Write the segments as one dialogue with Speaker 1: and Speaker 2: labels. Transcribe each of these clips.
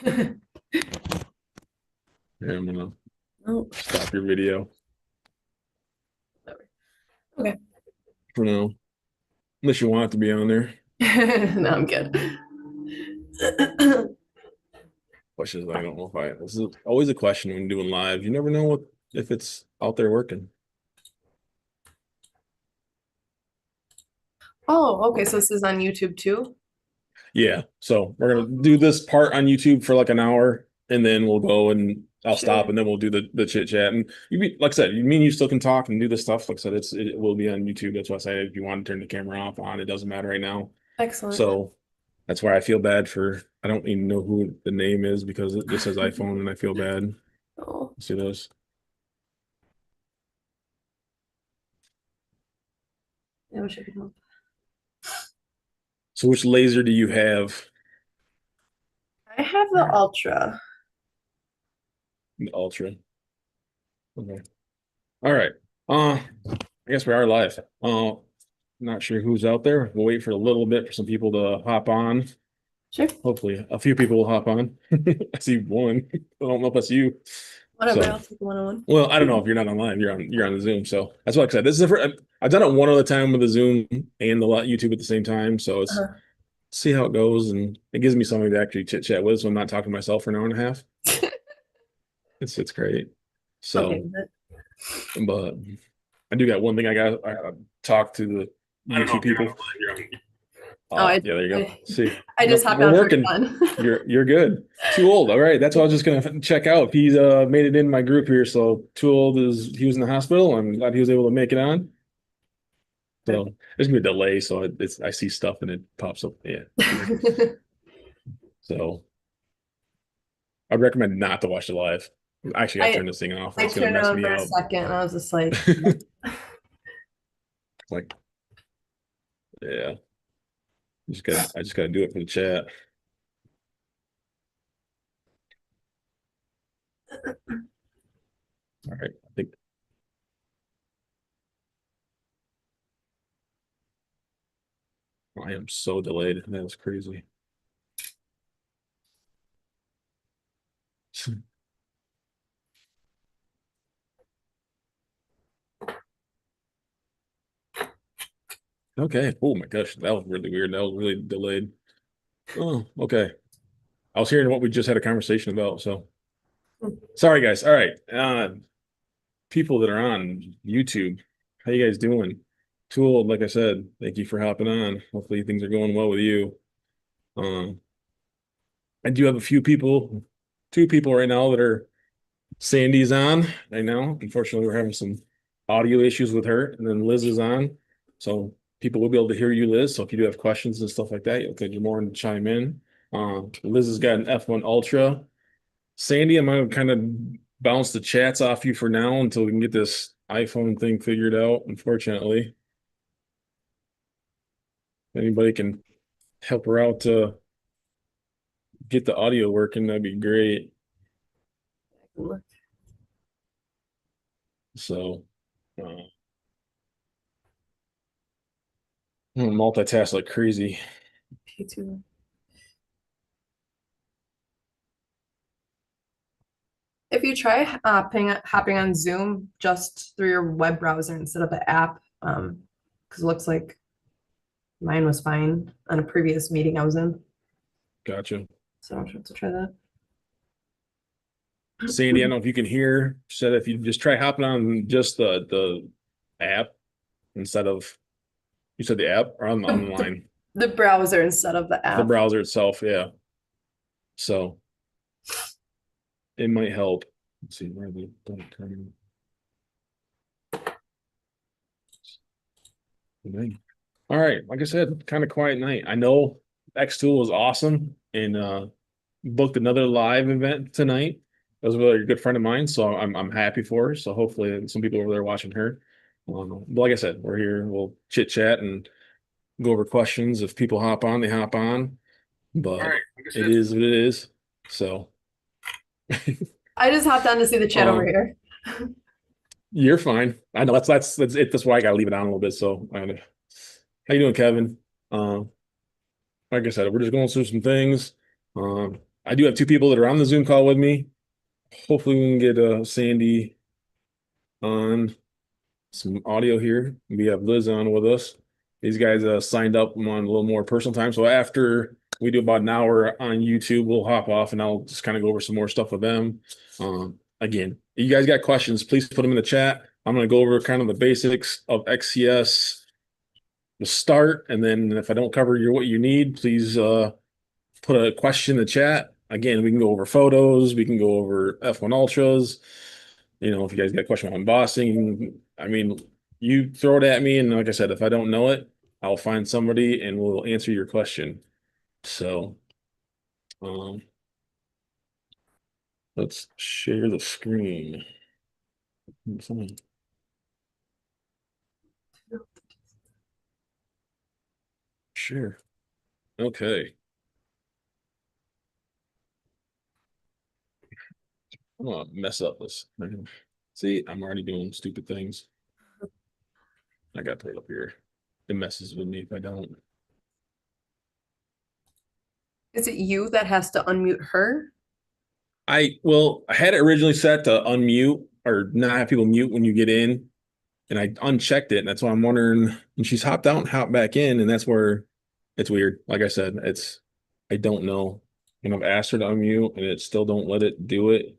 Speaker 1: Yeah, I'm gonna
Speaker 2: Oh,
Speaker 1: stop your video
Speaker 2: okay.
Speaker 1: for now, unless you want it to be on there.
Speaker 2: No, I'm good.
Speaker 1: Questions I don't know if I. This is always a question when doing live. You never know what if it's out there working.
Speaker 2: Oh, okay. So this is on YouTube too?
Speaker 1: Yeah, so we're gonna do this part on YouTube for like an hour, and then we'll go and I'll stop,
Speaker 2: Sure.
Speaker 1: and then we'll do the chit chat. And like I said, you mean you still can talk and do this stuff. Like I said, it will be on YouTube. That's why I say if you want to turn the camera off on, it doesn't matter right now.
Speaker 2: Excellent.
Speaker 1: So that's why I feel bad for. I don't even know who the name is because it just says iPhone, and I feel bad.
Speaker 2: Oh,
Speaker 1: See this?
Speaker 2: I wish I could help.
Speaker 1: So which laser do you have?
Speaker 2: I have the Ultra.
Speaker 1: The Ultra. Okay. All right. I guess we are live. Not sure who's out there. We'll wait for a little bit for some people to hop on.
Speaker 2: Sure.
Speaker 1: Hopefully, a few people will hop on. I see one. I don't know if that's you.
Speaker 2: Whatever.
Speaker 1: So,
Speaker 2: I'll take the one-on-one.
Speaker 1: well, I don't know if you're not online. You're on the Zoom. So that's what I said. This is the first, I've done it one other time with the Zoom and the YouTube at the same time. So it's
Speaker 2: Uh-huh.
Speaker 1: see how it goes, and it gives me something to actually chit chat with. So I'm not talking to myself for an hour and a half. It's great.
Speaker 2: Okay
Speaker 1: So,
Speaker 2: with it.
Speaker 1: but I do got one thing I got to talk to the
Speaker 2: I don't know
Speaker 1: YouTube
Speaker 2: if you're
Speaker 1: people.
Speaker 2: online. You're on. Oh,
Speaker 1: Yeah, there you go.
Speaker 2: I,
Speaker 1: See,
Speaker 2: I just
Speaker 1: nope,
Speaker 2: hopped
Speaker 1: we're
Speaker 2: on for
Speaker 1: working.
Speaker 2: fun.
Speaker 1: You're good. Too old. All right. That's what I was just gonna check out. He's made it in my group here. So too old is he was in the hospital. I'm glad he was able to make it on. So there's gonna be a delay. So it's I see stuff and it pops up. Yeah, here. So I'd recommend not to watch it live. I actually gotta
Speaker 2: I
Speaker 1: turn this thing off or
Speaker 2: I
Speaker 1: it's gonna
Speaker 2: turned it
Speaker 1: mess
Speaker 2: on
Speaker 1: me
Speaker 2: for a
Speaker 1: up.
Speaker 2: second and I was just like,
Speaker 1: Like, yeah, I just gotta do it for the chat. All right. I think I am so delayed. That was crazy. Okay. Oh my gosh, that was really weird. That was really delayed. Oh, okay. I was hearing what we just had a conversation about. So sorry, guys. All right. People that are on YouTube, how you guys doing? Tool, like I said, thank you for hopping on. Hopefully things are going well with you. Um, I do have a few people, two people right now that are Sandy's on right now. Unfortunately, we're having some audio issues with her, and then Liz is on. So people will be able to hear you, Liz. So if you do have questions and stuff like that, you're more than chime in. Liz has got an F1 Ultra. Sandy, I'm gonna kind of bounce the chats off you for now until we can get this iPhone thing figured out. Unfortunately, if anybody can help her out to get the audio working, that'd be great. So, uh, I'm gonna multitask like crazy.
Speaker 2: P2. If you try hopping on Zoom just through your web browser instead of the app, because it looks like mine was fine on a previous meeting I was in.
Speaker 1: Gotcha.
Speaker 2: So I'll have to try that.
Speaker 1: Sandy, I don't know if you can hear. Said if you just try hopping on just the app instead of you said the app or on the
Speaker 2: The, the,
Speaker 1: line,
Speaker 2: the browser instead of the
Speaker 1: the
Speaker 2: app.
Speaker 1: browser itself. Yeah. So it might help. Let's see where the turn. All right, like I said, kind of quiet night. I know xTool was awesome and booked another live event tonight. That was a really good friend of mine, so I'm happy for her. So hopefully some people over there watching her. But like I said, we're here. We'll chit chat and go over questions. If people hop on, they hop on.
Speaker 2: All
Speaker 1: But
Speaker 2: right, like I
Speaker 1: it
Speaker 2: said.
Speaker 1: is what it is. So
Speaker 2: I just hopped on to see the chat over
Speaker 1: um,
Speaker 2: here.
Speaker 1: you're fine. I know that's it. That's why I gotta leave it on a little bit. So how you doing, Kevin? Like I said, we're just going through some things. Um, I do have two people that are on the Zoom call with me. Hopefully we can get Sandy on some audio here. We have Liz on with us. These guys signed up on a little more personal time. So after we do about an hour on YouTube, we'll hop off and I'll just kind of go over some more stuff with them. Again, you guys got questions, please put them in the chat. I'm going to go over kind of the basics of XCS to start. And then if I don't cover what you need, please put a question in the chat. Again, we can go over photos, we can go over F1 Ultras. You know, if you guys got a question on embossing, I mean, you throw it at me, and like I said, if I don't know it, I'll find somebody and we'll answer your question. So, um, let's share the screen. Sure. Okay. I'm gonna mess up this. See, I'm already doing stupid things. I got to put it up here. It messes with me if I don't.
Speaker 2: Is it you that has to unmute her?
Speaker 1: I had it originally set to unmute or not have people mute when you get in, and I unchecked it, and that's why I'm wondering. And she's hopped out and hopped back in, and that's where it's weird. Like I said, I don't know. And I've asked her to unmute, and it still don't let it do it.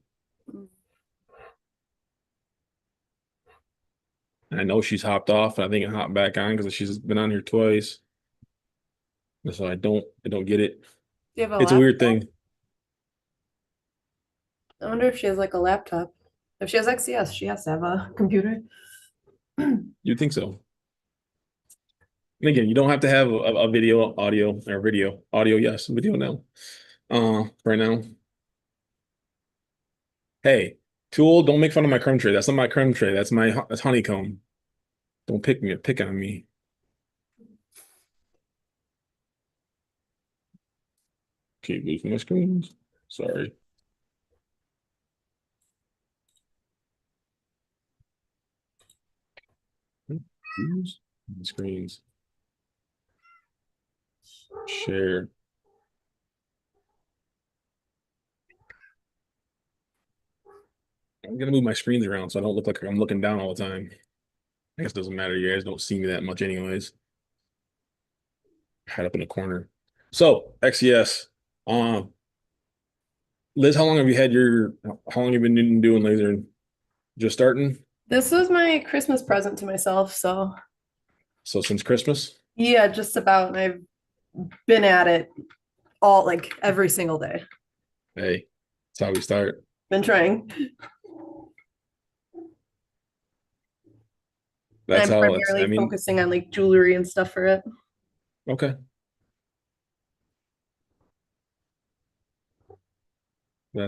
Speaker 1: And I know she's hopped off, and I think it hopped back on because she's been on here twice. And so I don't get it.
Speaker 2: Do you have a
Speaker 1: It's a weird
Speaker 2: laptop?
Speaker 1: thing.
Speaker 2: I wonder if she has like a laptop. If she has XCS, she has to have a computer.
Speaker 1: You'd think so. And again, you don't have to have a video, audio, or video, audio, yes, video now. Right now. Hey, tool, don't make fun of my crumb tray. That's not my crumb tray. That's honeycomb. Don't pick on me. Keep losing my screens. Sorry. Use screens. Share. I'm gonna move my screens around so I don't look like I'm looking down all the time. I guess it doesn't matter. You guys don't see me that much anyways. Hide up in a corner. So XES. Liz, how long have you been doing laser? Just starting?
Speaker 2: This was my Christmas present to myself, so
Speaker 1: So since Christmas?
Speaker 2: yeah, just about. And I've been at it all like every single day.
Speaker 1: Hey, that's how we start.
Speaker 2: Been trying. And
Speaker 1: That's
Speaker 2: I'm
Speaker 1: how I
Speaker 2: primarily
Speaker 1: mean,
Speaker 2: focusing on like jewelry and stuff for it.
Speaker 1: okay. I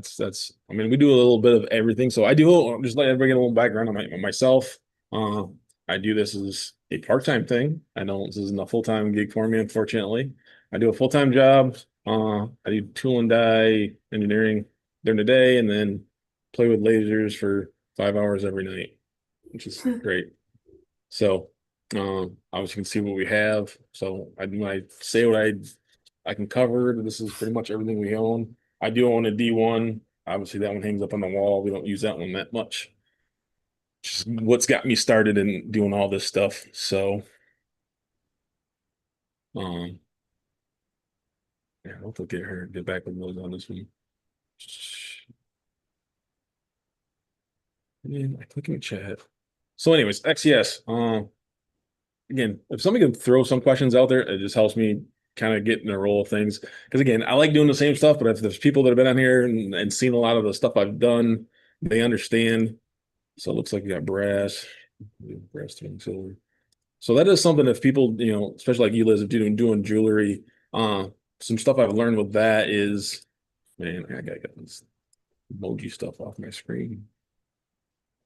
Speaker 1: mean, we do a little bit of everything. So I do just let everybody get a little background on myself. Uh, I do this as a part-time thing. I know this isn't a full-time gig for me, unfortunately. I do a full-time job. I do tool and die engineering during the day and then play with lasers for 5 hours every night, which is great. So, obviously you can see what we have. So when I say I can cover, this is pretty much everything we own. I do own a D1. Obviously, that one hangs up on the wall. We don't use that one that much. Just what's got me started in doing all this stuff. So, um, yeah, I'll get back with those on this one. And I click in the chat. So, anyways, XES. Again, if somebody can throw some questions out there, it just helps me kind of get in the roll of things. Because again, I like doing the same stuff, but if there's people that have been on here and seen a lot of the stuff I've done, they understand. So it looks like we got brass tone silver. So that is something if people, especially like you, Liz, if doing jewelry, some stuff I've learned with that is, man, I gotta get this emoji stuff off my screen.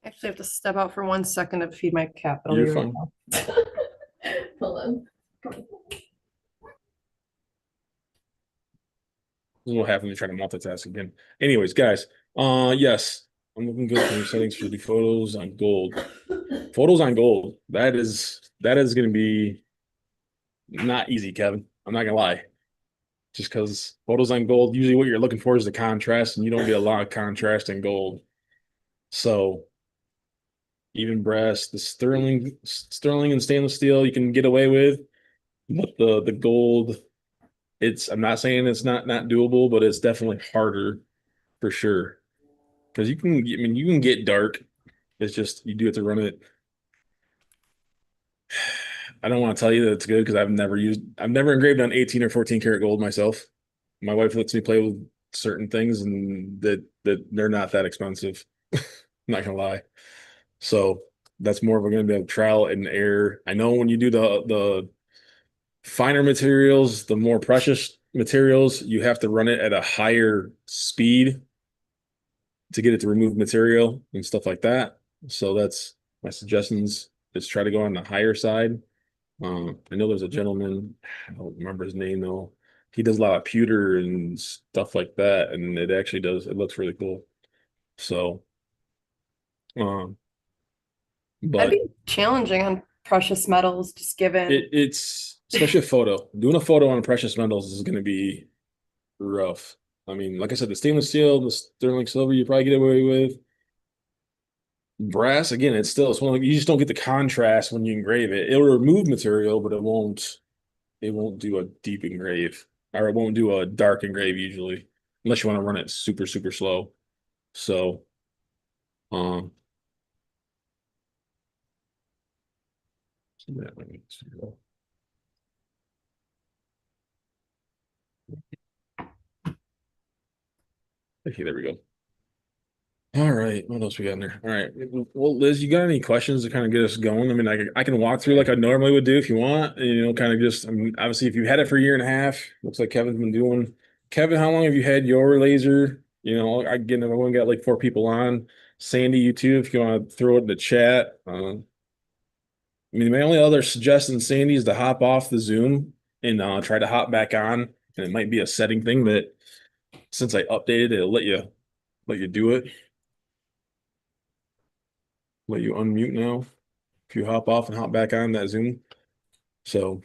Speaker 2: Actually, I have to step out for 1 second to feed my cat. But I'll
Speaker 1: You're
Speaker 2: be right
Speaker 1: fine.
Speaker 2: back. Hold on.
Speaker 1: This is what happens when you try to multitask again. Anyways, guys, yes, I'm looking good for your settings for the photos on gold. Photos on gold. That is going to be not easy, Kevin. I'm not gonna lie. just because photos on gold, usually what you're looking for is the contrast, and you don't get a lot of contrast in gold. So even brass, the sterling and stainless steel you can get away with, but the gold, I'm not saying it's not doable, but it's definitely harder for sure. Because you can get dark. It's just you do have to run it. I don't want to tell you that it's good because I've never engraved on 18 or 14 karat gold myself. My wife lets me play with certain things and that they're not that expensive. I'm not gonna lie. So that's more of a gonna be a trial and error. I know when you do the finer materials, the more precious materials, you have to run it at a higher speed to get it to remove material and stuff like that. So that's my suggestions is try to go on the higher side. I know there's a gentleman, I don't remember his name though. He does a lot of pewter and stuff like that, and it looks really cool. So, um,
Speaker 2: That'd
Speaker 1: but
Speaker 2: be challenging on precious metals, just given.
Speaker 1: it's especially a photo. Doing a photo on precious metals is going to be rough. I mean, like I said, the stainless steel, the sterling silver, you probably get away with. Brass, again, it's one of you just don't get the contrast when you engrave it. It'll remove material, but it won't do a deep engrave, or it won't do a dark engrave usually, unless you want to run it super, super slow. So, um, okay, there we go. All right, what else we got in there? All right, well, Liz, you got any questions to kind of get us going? I mean, I can walk through like I normally would do if you want, and, kind of just, I mean, obviously, if you had it for a year and a half, looks like Kevin's been doing. Kevin, how long have you had your laser? Again, I've only got like four people on. Sandy, you too, if you want to throw it in the chat. I mean, my only other suggestion, Sandy, is to hop off the Zoom and try to hop back on. And it might be a setting thing that since I updated, it'll let you do it. Let you unmute now if you hop off and hop back on that Zoom. So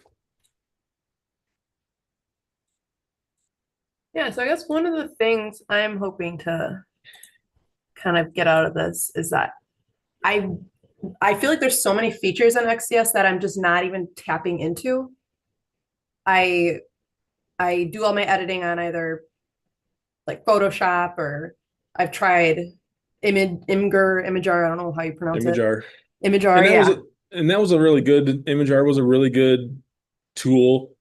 Speaker 2: Yeah, so I guess one of the things I'm hoping to kind of get out of this is that I I feel like there's so many features in XCS that I'm just not even tapping into. I I do all my editing on either like Photoshop or I've tried Imager, I don't know how you pronounce it.
Speaker 1: Imagear. And
Speaker 2: Imager,
Speaker 1: that was
Speaker 2: yeah.
Speaker 1: a and that was a really good Imagear was a really good tool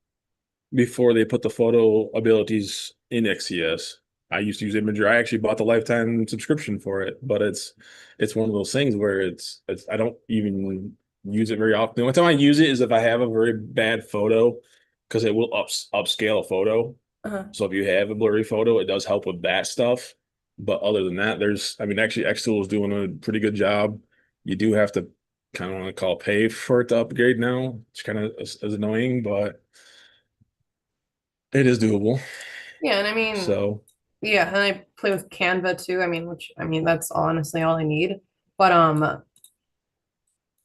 Speaker 1: before they put the photo abilities in XCS. I used to use Imager. I actually bought the lifetime subscription for it, but it's one of those things where it's I don't even use it very often. The only time I use it is if I have a very bad photo because it will upscale a photo.
Speaker 2: Uh-huh.
Speaker 1: So if you have a blurry photo, it does help with that stuff. But other than that, I mean, actually, xTool is doing a pretty good job. You do have to kind of want to call pay for it to upgrade now. It's kind of is annoying, but it is doable.
Speaker 2: Yeah, and I mean,
Speaker 1: So,
Speaker 2: yeah, and I play with Canva too. I mean, which I mean that's honestly all I need. But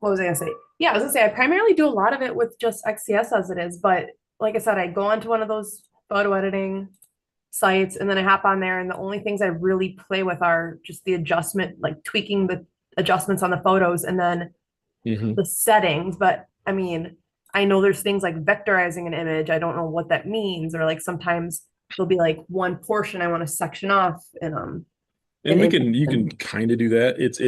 Speaker 2: what was I gonna say? Yeah, I was gonna say I primarily do a lot of it with just XCS as it is, but like I said, I go onto one of those photo editing sites and then I hop on there and the only things I really play with are just the adjustment, like tweaking the adjustments on the photos and then
Speaker 1: mhm.
Speaker 2: the settings. But I mean, I know there's things like vectorizing an image. I don't know what that means, or like sometimes there'll be like one portion I want to section off in an
Speaker 1: And
Speaker 2: image.
Speaker 1: you can
Speaker 2: And
Speaker 1: kind of do that. It's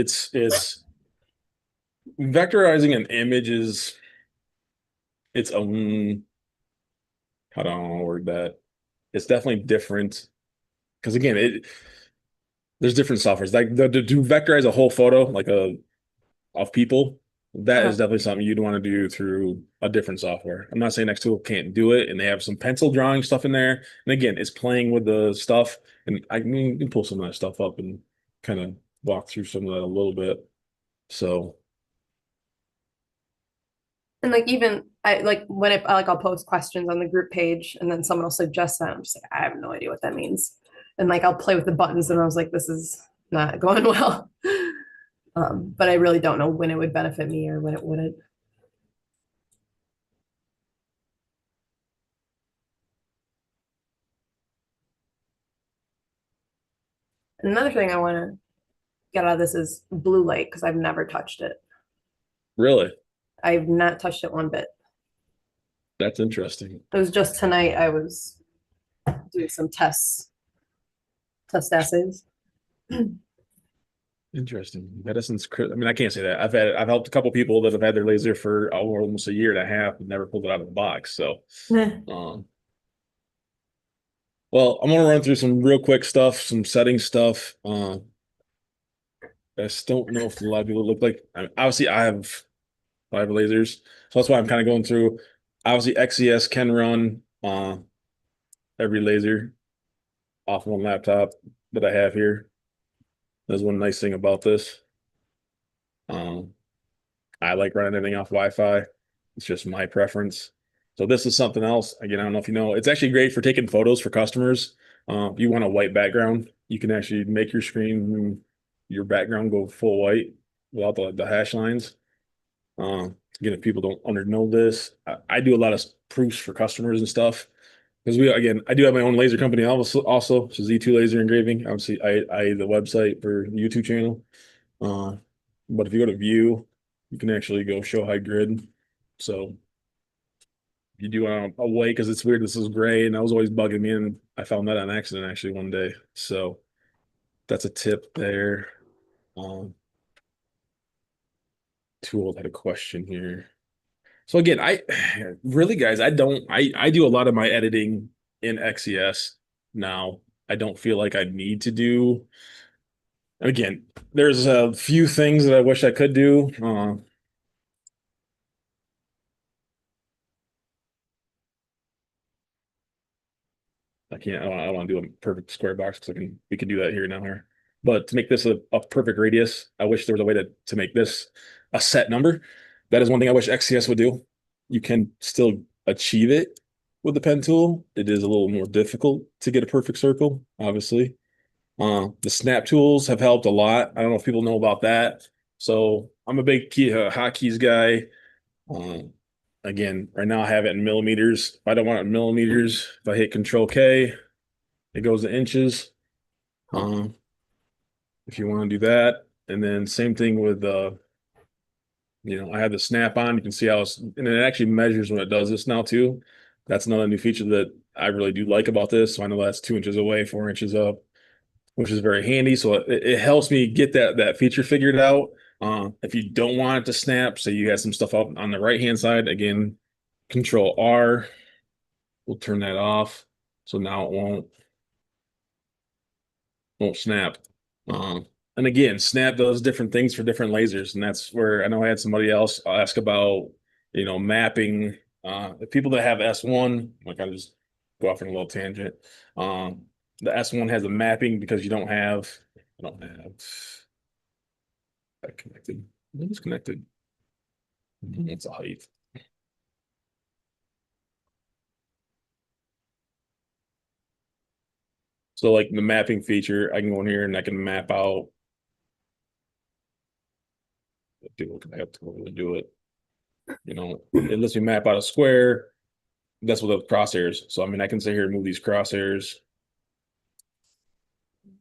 Speaker 1: vectorizing an image is its own, how do I word that? It's definitely different because again, there's different softwares. Like to vectorize a whole photo, like of people, that is
Speaker 2: uh,
Speaker 1: definitely something you'd want to do through a different software. I'm not saying xTool can't do it, and they have some pencil drawing stuff in there. And again, it's playing with the stuff, and I mean, you can pull some of that stuff up and kind of walk through some of that a little bit. So,
Speaker 2: and like even I like when I'll post questions on the group page and then someone will suggest that. I'm just like, I have no idea what that means. And like I'll play with the buttons and I was like, this is not going well. But I really don't know when it would benefit me or when it wouldn't. Another thing I want to get out of this is blue light because I've never touched it.
Speaker 1: Really?
Speaker 2: I've not touched it one bit.
Speaker 1: That's interesting.
Speaker 2: It was just tonight I was doing some test essays.
Speaker 1: Interesting. Medicine's, I mean, I can't say that. I've helped a couple people that have had their laser for almost a year and a half and never pulled it out of the box. So, um, well, I'm gonna run through some real quick stuff, some setting stuff. I just don't know if a lot of people look like. Obviously, I have lasers, so that's why I'm kind of going through. Obviously, XES can run every laser off one laptop that I have here. That's one nice thing about this. Um, I like running everything off Wi-Fi. It's just my preference. So this is something else. Again, I don't know if you know. It's actually great for taking photos for customers. If you want a white background, you can actually make your screen, your background go full white without the hash lines. Again, if people don't under know this, I do a lot of proofs for customers and stuff. Because I do have my own laser company also, which is Z2 Laser Engraving. Obviously, I the website for the YouTube channel. Uh, but if you go to view, you can actually go show high grid. So if you do a white, because it's weird, this is gray, and that was always bugging me, and I found that on accident actually one day. So that's a tip there. Um, Tool had a question here. So again, I really, guys, I do a lot of my editing in XES now. I don't feel like I need to do. Again, there's a few things that I wish I could do. I can't. I don't want to do a perfect square box because we can do that here now here. But to make this a perfect radius, I wish there was a way to make this a set number. That is one thing I wish XCS would do. You can still achieve it with the pen tool. It is a little more difficult to get a perfect circle, obviously. The snap tools have helped a lot. I don't know if people know about that. So I'm a big hotkeys guy. Um, Again, right now I have it in millimeters. If I don't want it in millimeters, if I hit Control K, it goes to inches. Um, if you want to do that, and then same thing with I have the snap on. You can see how and it actually measures when it does this now too. That's another new feature that I really do like about this. So I know that's 2 inches away, 4 inches up, which is very handy. So it helps me get that feature figured out. If you don't want it to snap, say you have some stuff up on the right hand side, again, Control R will turn that off. So now it won't snap. Um, and again, Snap does different things for different lasers, and that's where I know I had somebody else ask about, mapping. The people that have S1, like I just go off on a little tangent. Um, the S1 has a mapping because I don't have that connected. It is connected. It's a height. So like the mapping feature, I can go in here and I can map out. I have to go to do it. It lets me map out a square. That's with the crosshairs. So I mean, I can sit here and move these crosshairs.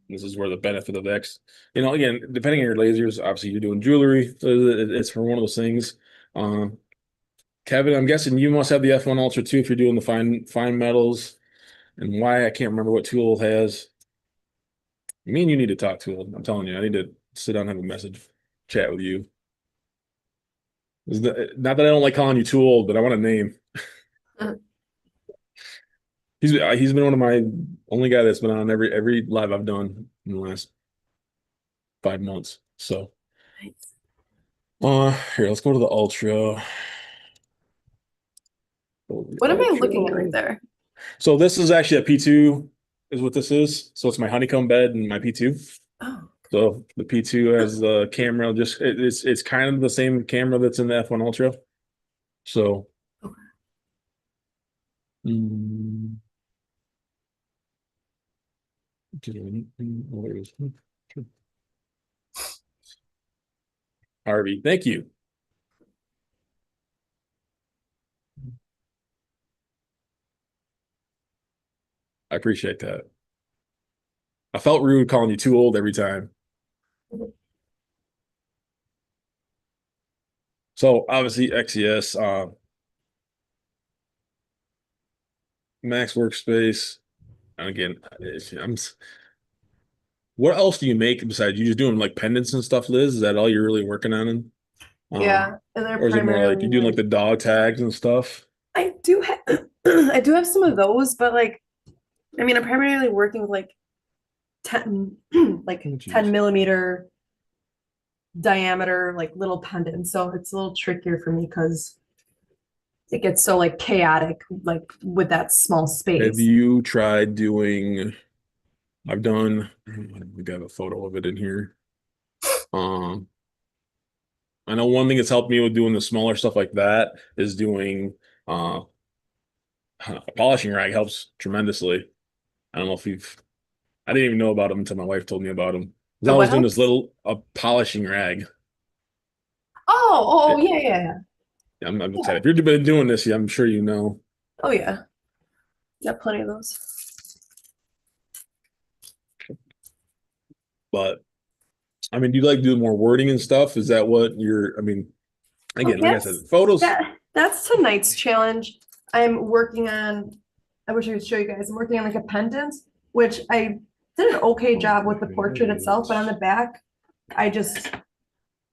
Speaker 1: This is where the benefit of X, again, depending on your lasers, obviously you're doing jewelry. So it's for one of those things. Um, Kevin, I'm guessing you must have the F1 Ultra too if you're doing the fine metals. And why I can't remember what tool has. Me and you need to talk to him. I'm telling you, I need to sit down and have a message chat with you. Not that I don't like calling you too old, but I want a name. He's been one of my only guy that's been on every live I've done in the last 5 months. So here, let's go to the Ultra.
Speaker 2: What am I looking at right there?
Speaker 1: So this is actually a P2 is what this is. So it's my honeycomb bed and my P2.
Speaker 2: Oh,
Speaker 1: So the P2 has the camera, it's kind of the same camera that's in the F1 Ultra. So
Speaker 2: okay.
Speaker 1: mm, where is Harvey? Thank you. I appreciate that. I felt rude calling you too old every time. So obviously XES, Max Workspace. And again, what else do you make besides you just doing like pendants and stuff, Liz? Is that all you're really working on?
Speaker 2: Yeah, and they're
Speaker 1: Or is it more like
Speaker 2: primarily
Speaker 1: you doing like
Speaker 2: like
Speaker 1: the dog tags and stuff?
Speaker 2: I do have I do have some of those, but like I mean I'm primarily working with like 10 like
Speaker 1: Oh,
Speaker 2: 10
Speaker 1: geez.
Speaker 2: millimeter diameter like little pendants. So it's a little trickier for me because it gets so like chaotic like with that small
Speaker 1: Have
Speaker 2: space.
Speaker 1: you tried doing? I've done. We got a photo of it in here. Um, I know one thing that's helped me with doing the smaller stuff like that is doing uh a polishing rag helps tremendously. I don't know if you've. I didn't even know about them until my wife told me about them. 'Cause
Speaker 2: The
Speaker 1: I
Speaker 2: what
Speaker 1: was doing this
Speaker 2: helps?
Speaker 1: little a polishing rag.
Speaker 2: Oh,
Speaker 1: It,
Speaker 2: yeah, yeah, yeah.
Speaker 1: I'm
Speaker 2: Yeah.
Speaker 1: excited. If you've been doing this, yeah, I'm sure you know.
Speaker 2: Oh yeah. Got plenty of those.
Speaker 1: But I mean, do you like doing more wording and stuff? Is that what you're? I mean,
Speaker 2: Well,
Speaker 1: again, like I said, photos.
Speaker 2: that's tonight's challenge. I'm working on, I wish I could show you guys. I'm working on like a pendant, which I did an okay
Speaker 1: Oh,
Speaker 2: job with the
Speaker 1: okay, there
Speaker 2: portrait
Speaker 1: it
Speaker 2: itself, but on the
Speaker 1: is.
Speaker 2: back, I just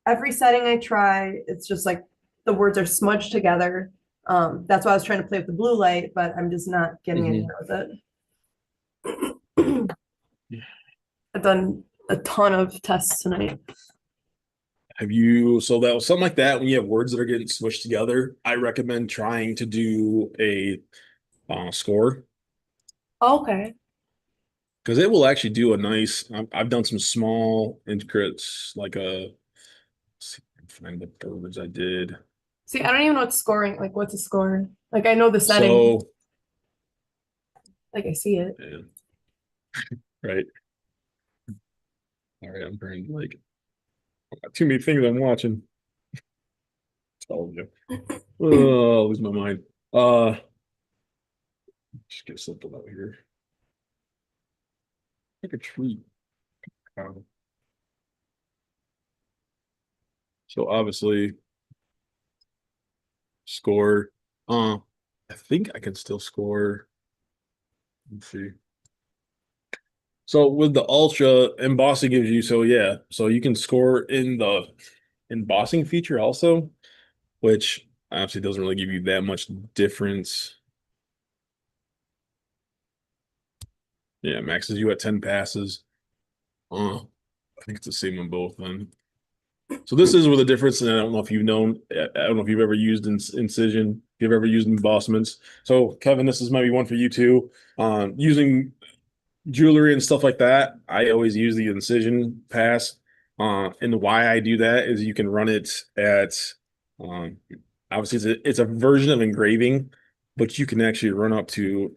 Speaker 2: every setting I try, it's just like the words are smudged together. That's why I was trying to play with the blue light, but I'm just not getting
Speaker 1: Hmm.
Speaker 2: anywhere with it. I've done a ton of tests tonight.
Speaker 1: Have you, so that was something like that when you have words that are getting smushed together, I recommend trying to do a score
Speaker 2: Okay.
Speaker 1: because it will actually do a nice. I've done some small intricates like let's see if I can find the words I did.
Speaker 2: See, I don't even know what scoring, like what's a score. Like I know the setting,
Speaker 1: So,
Speaker 2: like I see it.
Speaker 1: yeah, right. All right, I'm trying to like too many things I'm watching. Told you. Oh, lose my mind. Uh, just get something out here. Like a treat. Um, so obviously score. Uh, I think I can still score. Let's see. So with the ultra embossing gives you so yeah, so you can score in the embossing feature also, which obviously doesn't really give you that much difference. Yeah, maxes you at 10 passes. I think it's the same on both then. So this is where the difference, and I don't know if you've known, I don't know if you've ever used incision, if you've ever used embossments. So Kevin, this is maybe one for you too. Using jewelry and stuff like that, I always use the incision pass. And why I do that is you can run it at, um, obviously it's a version of engraving, but you can actually run up to,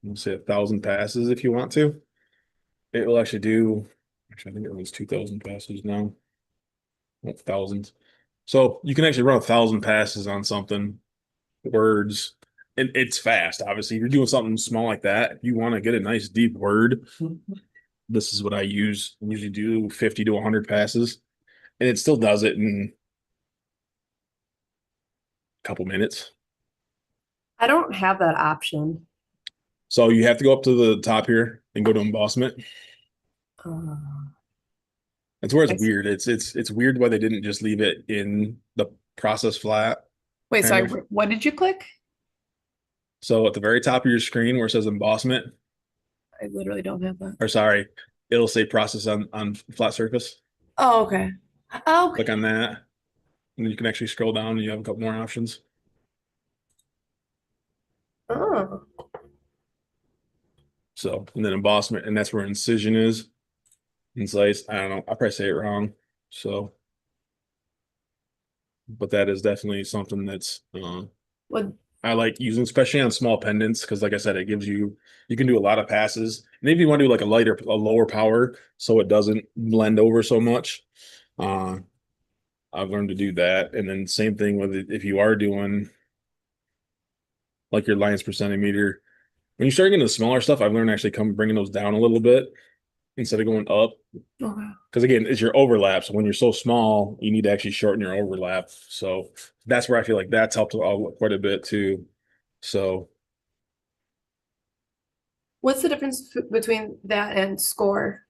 Speaker 1: let's say 1,000 passes if you want to. It will actually do, actually, I think it runs 2,000 passes now, 1,000. So you can actually run 1,000 passes on something, words, and it's fast. Obviously, if you're doing something small like that, if you want to get a nice deep word, this is what I use. I usually do 50 to 100 passes, and it still does it in a couple minutes.
Speaker 2: I don't have that option.
Speaker 1: So you have to go up to the top here and go to embossment.
Speaker 2: Uh,
Speaker 1: That's where it's
Speaker 2: I see.
Speaker 1: weird. It's weird why they didn't just leave it in the process flat,
Speaker 2: Wait,
Speaker 1: kind
Speaker 2: sorry,
Speaker 1: of.
Speaker 2: what did you click?
Speaker 1: So at the very top of your screen where it says embossment,
Speaker 2: I literally don't have that.
Speaker 1: or sorry, it'll say process on flat surface.
Speaker 2: Oh, okay.
Speaker 1: Click
Speaker 2: Okay.
Speaker 1: on that, and then you can actually scroll down and you have a couple more options.
Speaker 2: Oh,
Speaker 1: So, and then embossment, and that's where incision is. Incise, I don't know. I probably say it wrong. So, but that is definitely something that's
Speaker 2: what?
Speaker 1: I like using, especially on small pendants, because like I said, it gives you you can do a lot of passes. And if you want to do like a lower power, so it doesn't blend over so much. Uh, I've learned to do that. And then same thing with it, if you are doing like your lines per centimeter. When you start getting the smaller stuff, I've learned to actually come bringing those down a little bit. instead of going up.
Speaker 2: Okay.
Speaker 1: Because again, it's your overlap. So when you're so small, you need to actually shorten your overlap. So that's where I feel like that's helped out quite a bit too. So
Speaker 2: What's the difference between that and score?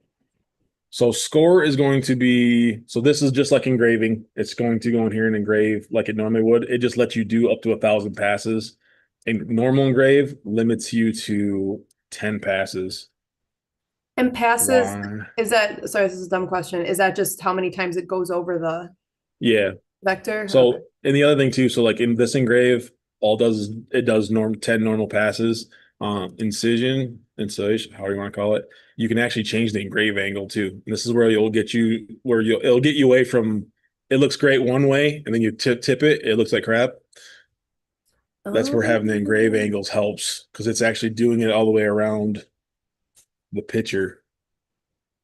Speaker 1: so score is going to be, so this is just like engraving. It's going to go in here and engrave like it normally would. It just lets you do up to 1,000 passes. And normal engrave limits you to 10 passes.
Speaker 2: And passes,
Speaker 1: One.
Speaker 2: is that, sorry, this is a dumb question. Is that just how many times it goes over the
Speaker 1: Yeah.
Speaker 2: vector? Okay.
Speaker 1: So, and the other thing too, so like in this engrave, all does is it does 10 normal passes. Incision, however you want to call it. You can actually change the engrave angle too. And this is where it'll get you away from it looks great one way, and then you tip it, it looks like crap. That's where having the engrave
Speaker 2: Oh,
Speaker 1: angles helps because it's actually doing it all the way around the picture.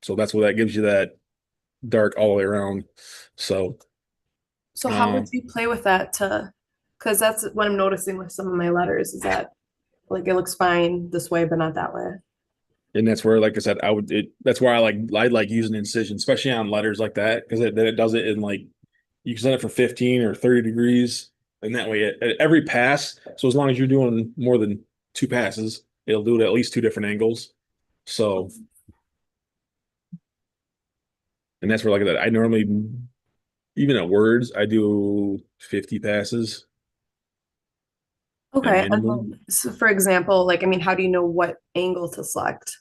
Speaker 1: So that's what that gives you that dark all the way around. So,
Speaker 2: so how would
Speaker 1: um,
Speaker 2: you play with that to, because that's what I'm noticing with some of my letters is that like it looks fine this way, but not that way.
Speaker 1: and that's where, like I said, that's why I like using incision, especially on letters like that, because then it does it in like you can set it for 15 or 30 degrees, and that way at every pass. So as long as you're doing more than two passes, it'll do it at least two different angles. So, and that's where like that. I normally even at words, I do 50 passes at
Speaker 2: Okay. And
Speaker 1: minimum.
Speaker 2: then, so for example, like, I mean, how do you know what angle to select?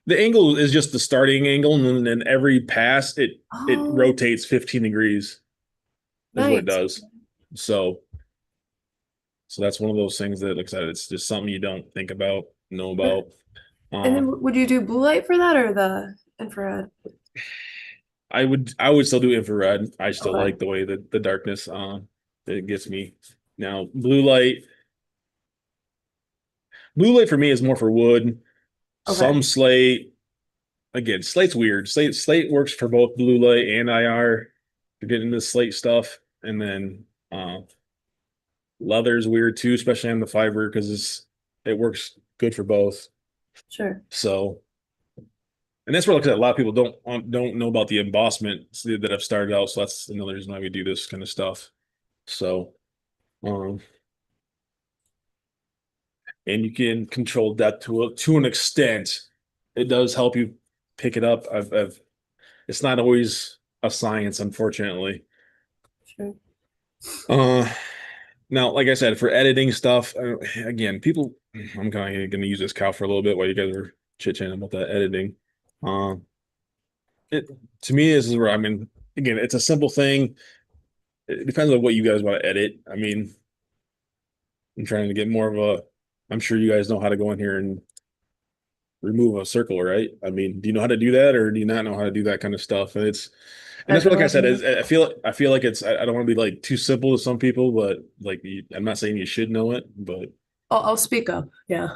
Speaker 1: The angle is just the starting angle, and then every pass it
Speaker 2: Oh,
Speaker 1: rotates 15 degrees is what it
Speaker 2: nice.
Speaker 1: does. So so that's one of those things that, like I said, it's just something you don't think about, know about.
Speaker 2: And
Speaker 1: Uh,
Speaker 2: then would you do blue light for that or the infrared?
Speaker 1: I would still do infrared. I still
Speaker 2: Okay.
Speaker 1: like the way that the darkness that it gets me. Now, blue light for me is more for wood.
Speaker 2: Okay.
Speaker 1: Some slate, again, slate's weird. Slate works for both blue light and IR to get into slate stuff. And then leather's weird too, especially on the fiber because it works good for both.
Speaker 2: Sure.
Speaker 1: So, and that's where like I said, a lot of people don't know about the embossment that I've started out. So that's another reason why we do this kind of stuff. So, um, and you can control that to an extent. It does help you pick it up. It's not always a science, unfortunately.
Speaker 2: Sure.
Speaker 1: Uh, Now, like I said, for editing stuff, again, people, I'm kind of going to use this cow for a little bit while you guys are chit-chatting about that editing. Um, it to me, this is where I mean, again, it's a simple thing. It depends on what you guys want to edit. I mean, I'm trying to get more of a. I'm sure you guys know how to go in here and remove a circle, right? I mean, do you know how to do that, or do you not know how to do that kind of stuff? And
Speaker 2: I
Speaker 1: that's
Speaker 2: have
Speaker 1: what, like
Speaker 2: no
Speaker 1: I said,
Speaker 2: idea.
Speaker 1: is I feel like I don't want to be like too simple to some people, but like I'm not saying you should know it, but
Speaker 2: I'll speak up. Yeah.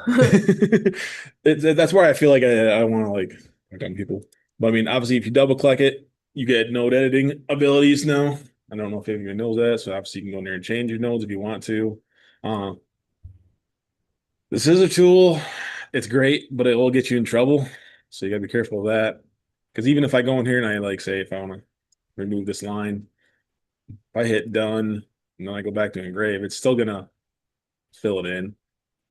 Speaker 1: that's why I feel like I want to like work on people. But I mean, obviously, if you double click it, you get node editing abilities now. I don't know if anyone knows that, so obviously you can go in there and change your nodes if you want to. Uh, the scissor tool, it's great, but it will get you in trouble, so you gotta be careful of that. Because even if I go in here and I like say if I want to remove this line, if I hit done and then I go back to engrave, it's still gonna fill it in,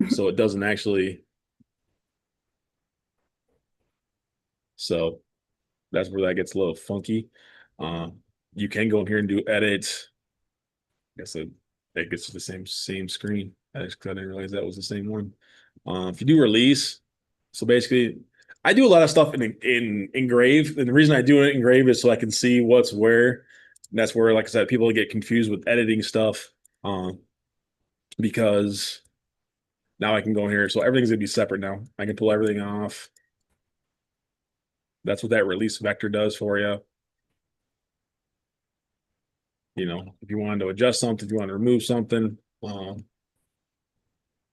Speaker 1: so it doesn't actually. So that's where that gets a little funky. You can go in here and do edit. I guess it gets to the same screen. I didn't realize that was the same one. If you do release, so basically, I do a lot of stuff in engrave, and the reason I do it in engrave is so I can see what's where. And that's where, like I said, people get confused with editing stuff, because now I can go in here, so everything's gonna be separate now. I can pull everything off. That's what that release vector does for you. If you wanted to adjust something, if you want to remove something,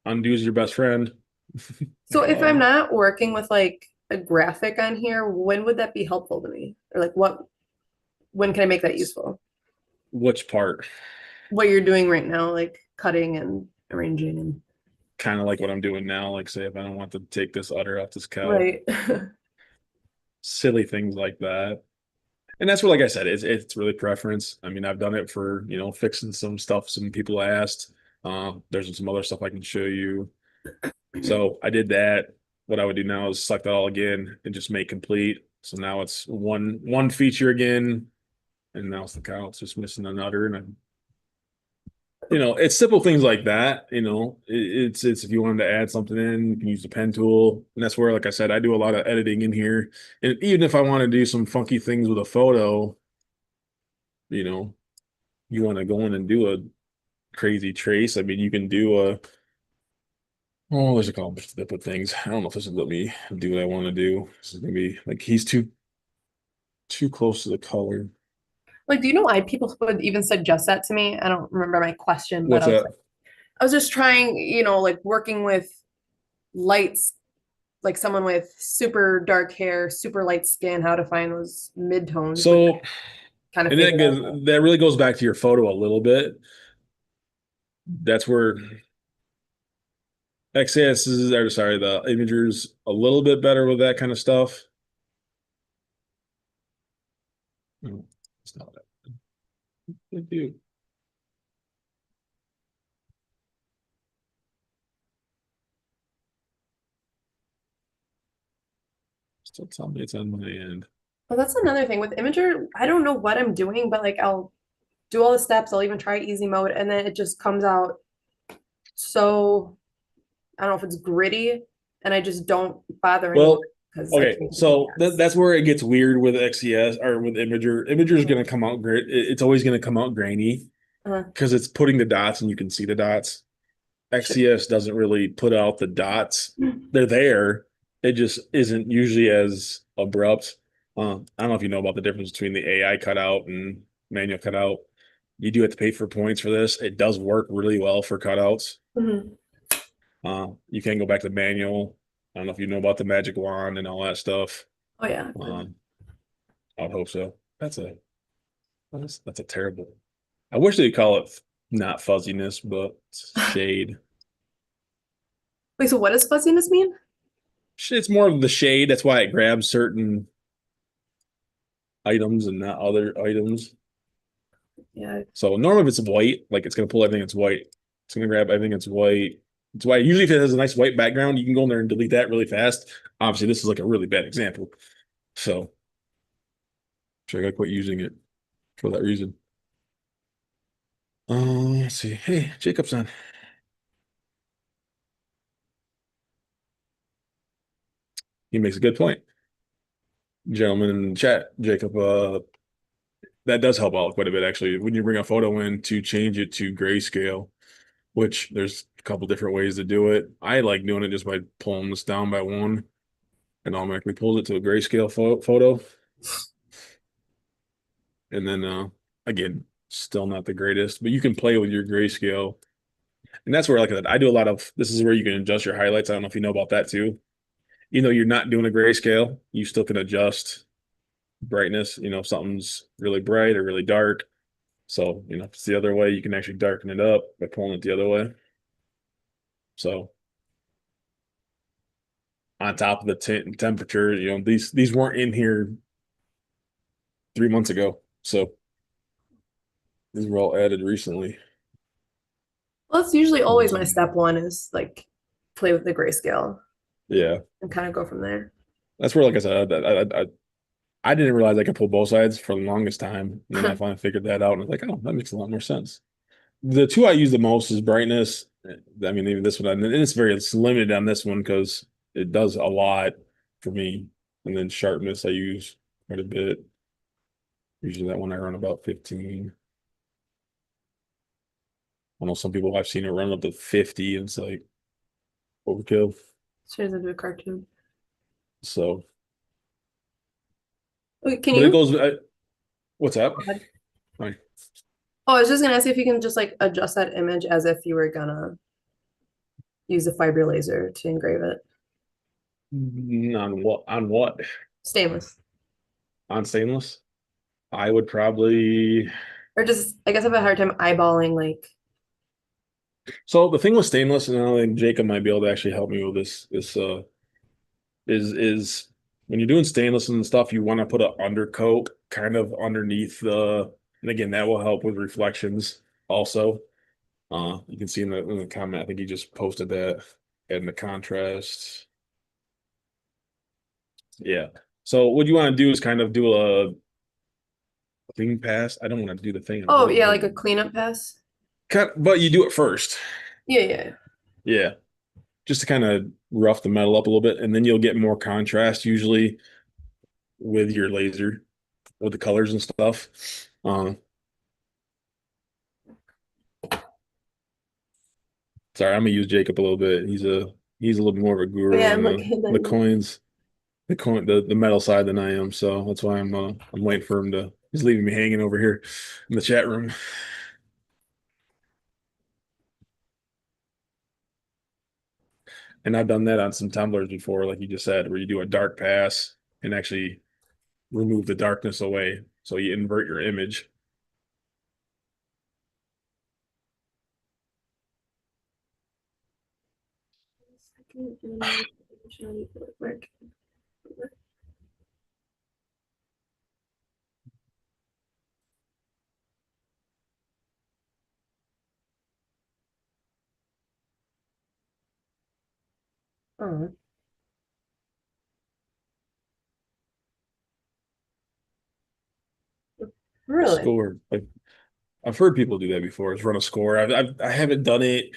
Speaker 1: undo is your best friend.
Speaker 2: So if I'm
Speaker 1: Um,
Speaker 2: not working with like a graphic on here, when would that be helpful to me? Or like when can I make that useful?
Speaker 1: which part?
Speaker 2: What you're doing right now, like cutting and arranging and
Speaker 1: Kind of like what I'm doing now. Like, say, if I don't want to take this udder off this cow,
Speaker 2: right.
Speaker 1: silly things like that. And that's where, like I said, it's really preference. I mean, I've done it for, fixing some stuff some people asked. There's some other stuff I can show you. So I did that. What I would do now is select it all again and just make complete. So now it's one feature again, and now it's the cow. It's just missing another, and it's simple things like that. It's if you wanted to add something in, you can use the pen tool, and that's where, like I said, I do a lot of editing in here. And even if I want to do some funky things with a photo, you know, you want to go in and do a crazy trace. I mean, you can do a there's a couple different things. I don't know if this will let me do what I want to do. This is gonna be like he's too close to the color.
Speaker 2: Like, do you know why people would even suggest that to me? I don't remember my question, but
Speaker 1: What's that?
Speaker 2: I was just trying, like working with lights, like someone with super dark hair, super light skin, how to find those mid-tones, which
Speaker 1: So,
Speaker 2: kind of
Speaker 1: and
Speaker 2: figured out.
Speaker 1: that really goes back to your photo a little bit. That's where XAS or sorry, the Imager's a little bit better with that kind of stuff. Oh, it's not that. Good dude. Still tell me it's on my end.
Speaker 2: Well, that's another thing with Imager. I don't know what I'm doing, but like I'll do all the steps. I'll even try easy mode, and then it just comes out so I don't know if it's gritty, and I just don't bother anymore
Speaker 1: Well,
Speaker 2: because I
Speaker 1: okay,
Speaker 2: can't get
Speaker 1: so
Speaker 2: the
Speaker 1: that's where it gets weird with XES or with Imager. Imager is going to come out grit. It's always going to come out grainy
Speaker 2: uh,
Speaker 1: because it's putting the dots and you can see the dots.
Speaker 2: sure.
Speaker 1: XCS doesn't really put out the dots. They're there. It just isn't usually as abrupt. I don't know if you know about the difference between the AI cutout and manual cutout. You do have to pay for points for this. It does work really well for cutouts.
Speaker 2: Mhm.
Speaker 1: You can go back to manual. I don't know if you know about the magic wand and all that stuff.
Speaker 2: Oh yeah.
Speaker 1: Um, I would hope so. That's a terrible. I wish they'd call it not fuzziness, but shade.
Speaker 2: Wait, so what does fuzziness mean?
Speaker 1: It's more of the shade. That's why it grabs certain items and not other items.
Speaker 2: Yeah.
Speaker 1: So normally if it's white, like it's gonna pull everything that's white. It's gonna grab everything that's white. It's why usually if it has a nice white background, you can go in there and delete that really fast. Obviously, this is like a really bad example. So I gotta quit using it for that reason. Let's see. Hey, Jacob's on. He makes a good point. Gentleman in the chat, Jacob, that does help out quite a bit actually. When you bring a photo in to change it to grayscale, which there's a couple different ways to do it. I like doing it just by pulling this down by one and automatically pulls it to a grayscale photo. And then again, still not the greatest, but you can play with your grayscale. And that's where like I do a lot of this is where you can adjust your highlights. I don't know if you know about that too. Even though you're not doing a grayscale, you still can adjust brightness, if something's really bright or really dark. So, if it's the other way, you can actually darken it up by pulling it the other way. So on top of the temperature, these weren't in here 3 months ago. So these were all added recently.
Speaker 2: Well, that's usually always my
Speaker 1: Um,
Speaker 2: step one is like play with the grayscale
Speaker 1: yeah,
Speaker 2: and kind of go from there.
Speaker 1: that's where, like I said, I didn't realize I could pull both sides for the longest time. And then I finally figured that out and I was like, oh, that makes a lot more sense. The two I use the most is brightness. I mean, even this one, and it's limited on this one because it does a lot for me. And then sharpness I use quite a bit. Usually that one I run about 15. I know some people I've seen it run up to 50 and it's like overkill.
Speaker 2: Turns into a cartoon.
Speaker 1: So,
Speaker 2: Wait, can
Speaker 1: but it
Speaker 2: you?
Speaker 1: goes, what's up? Fine.
Speaker 2: Oh, I was just gonna ask if you can just like adjust that image as if you were gonna use a fiber laser to engrave it.
Speaker 1: On what? On what?
Speaker 2: Stainless.
Speaker 1: On stainless? I would probably.
Speaker 2: Or just I guess I have a hard time eyeballing like
Speaker 1: So the thing with stainless, and I think Jacob might be able to actually help me with this is when you're doing stainless and stuff, you want to put an undercoat kind of underneath and again, that will help with reflections also. You can see in the comment, I think he just posted that, adding the contrast. Yeah. So what you want to do is kind of do a clean pass. I don't want to do the thing I'm
Speaker 2: Oh,
Speaker 1: doing
Speaker 2: yeah, like
Speaker 1: wrong.
Speaker 2: a cleanup pass.
Speaker 1: But you do it first.
Speaker 2: Yeah, yeah.
Speaker 1: Yeah. Just to kind of rough the metal up a little bit, and then you'll get more contrast usually with your laser, with the colors and stuff. Um, sorry, I'm gonna use Jacob a little bit. He's a little bit more of a
Speaker 2: Oh,
Speaker 1: guru
Speaker 2: yeah,
Speaker 1: on
Speaker 2: I'm looking at
Speaker 1: the
Speaker 2: that.
Speaker 1: coins, the metal side than I am. So that's why I'm waiting for him to. He's leaving me hanging over here in the chat room. And I've done that on some tumblers before, like you just said, where you do a dark pass and actually remove the darkness away. So you invert your image.
Speaker 2: Oh, really?
Speaker 1: Score. Like I've heard people do that before. Is run a score. I haven't done it.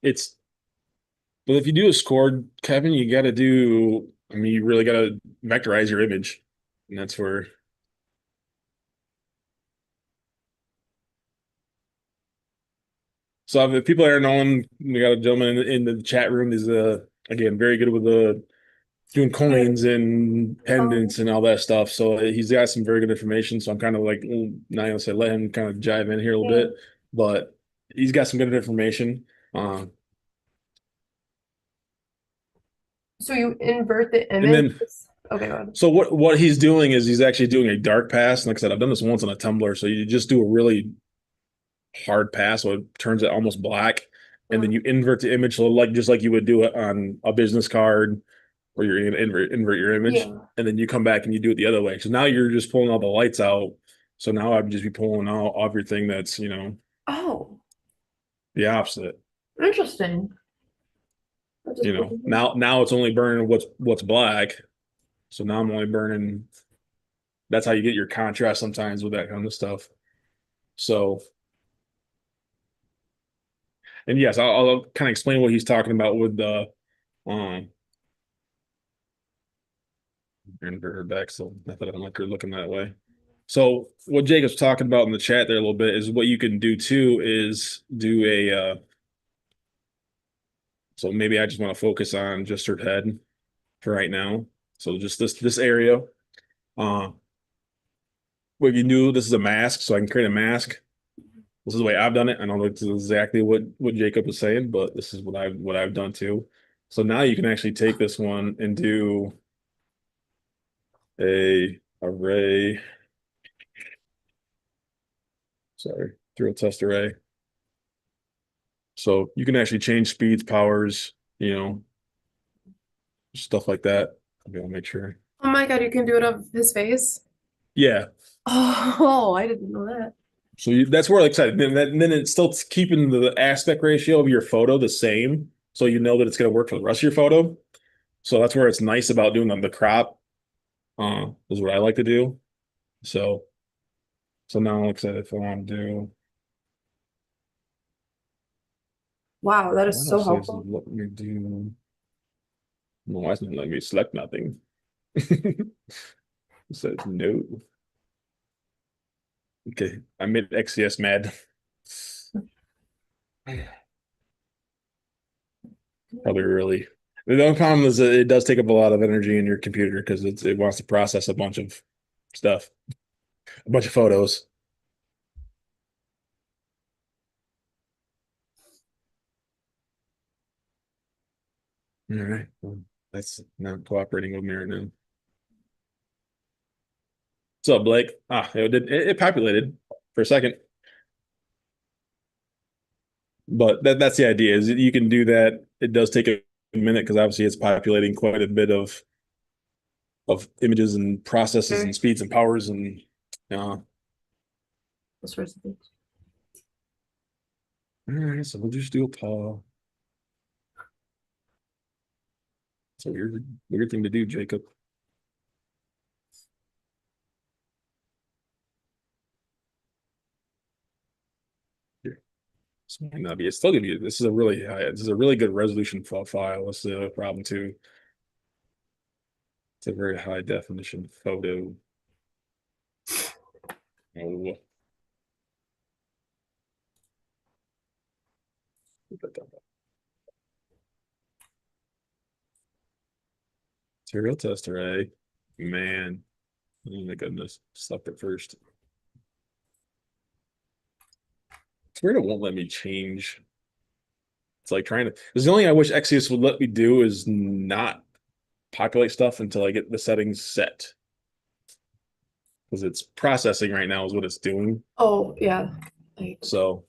Speaker 1: It's but if you do a score, Kevin, you got to do. I mean, you really got to vectorize your image, and that's where. So if people are knowing, we got a gentleman in the chat room is again very good with the doing coins and
Speaker 2: Oh,
Speaker 1: pendants and all that stuff. So he's got some very good information. So I'm kind of like not gonna say let him kind of jive in here a little
Speaker 2: yeah.
Speaker 1: bit, but he's got some good information. Um,
Speaker 2: So you invert the
Speaker 1: and
Speaker 2: image?
Speaker 1: then
Speaker 2: Okay, go ahead.
Speaker 1: so what he's doing is he's actually doing a dark pass. And like I said, I've done this once on a tumbler. So you just do a really hard pass, so it turns it almost black, and then
Speaker 2: Mm.
Speaker 1: you invert the image, so like just like you would do it on a business card, where you're gonna invert your image,
Speaker 2: Yeah.
Speaker 1: and then you come back and you do it the other way. So now you're just pulling all the lights out. So now I'd just be pulling out everything that's
Speaker 2: Oh,
Speaker 1: the opposite.
Speaker 2: interesting. That's just cool.
Speaker 1: Now it's only burning what's black. So now I'm only burning. That's how you get your contrast sometimes with that kind of stuff. So and yes, I'll kind of explain what he's talking about with the um invert her back. So not that I don't like her looking that way. So what Jacob's talking about in the chat there a little bit is what you can do too is do so maybe I just want to focus on just her head for right now. So just this area. Uh what you can do, this is a mask, so I can create a mask. This is the way I've done it. I don't know if this is exactly what Jacob is saying, but this is what I've done too. So now you can actually take this one and do a array. Sorry, through a test array. So you can actually change speeds, powers, stuff like that. I'll make sure.
Speaker 2: Oh my God, you can do it of his face?
Speaker 1: Yeah.
Speaker 2: Oh, I didn't know that.
Speaker 1: So that's where like I said, then it's still keeping the aspect ratio of your photo the same, so you know that it's going to work for the rest of your photo. So that's where it's nice about doing the crop. Is what I like to do. So now, like I said, if I want to do,
Speaker 2: Wow, that is
Speaker 1: what
Speaker 2: so
Speaker 1: else is
Speaker 2: helpful.
Speaker 1: let me do? No, why isn't it letting me select nothing? It says no. Okay, I made XCS mad. Probably really. The only problem is that it does take up a lot of energy in your computer because it wants to process a bunch of stuff, a bunch of photos. All right. Well, that's not cooperating with me right now. What's up, Blake? It populated for a second, but that's the idea is that you can do that. It does take a minute because obviously it's populating quite a bit of of images and processes and
Speaker 2: Okay.
Speaker 1: speeds and powers and
Speaker 2: Those sorts of things.
Speaker 1: all right, so we'll just do a pause. It's a weird thing to do, Jacob. Here. This might not be. It's still gonna be. This is a really high. This is a really good resolution file. That's the problem too. It's a very high definition photo. Oh, material test array. Man, oh my goodness, stuck at first. It's weird it won't let me change. It's like trying to. There's the only thing I wish Exyus would let me do is not populate stuff until I get the settings set. Because it's processing right now is what it's doing.
Speaker 2: Oh, yeah.
Speaker 1: So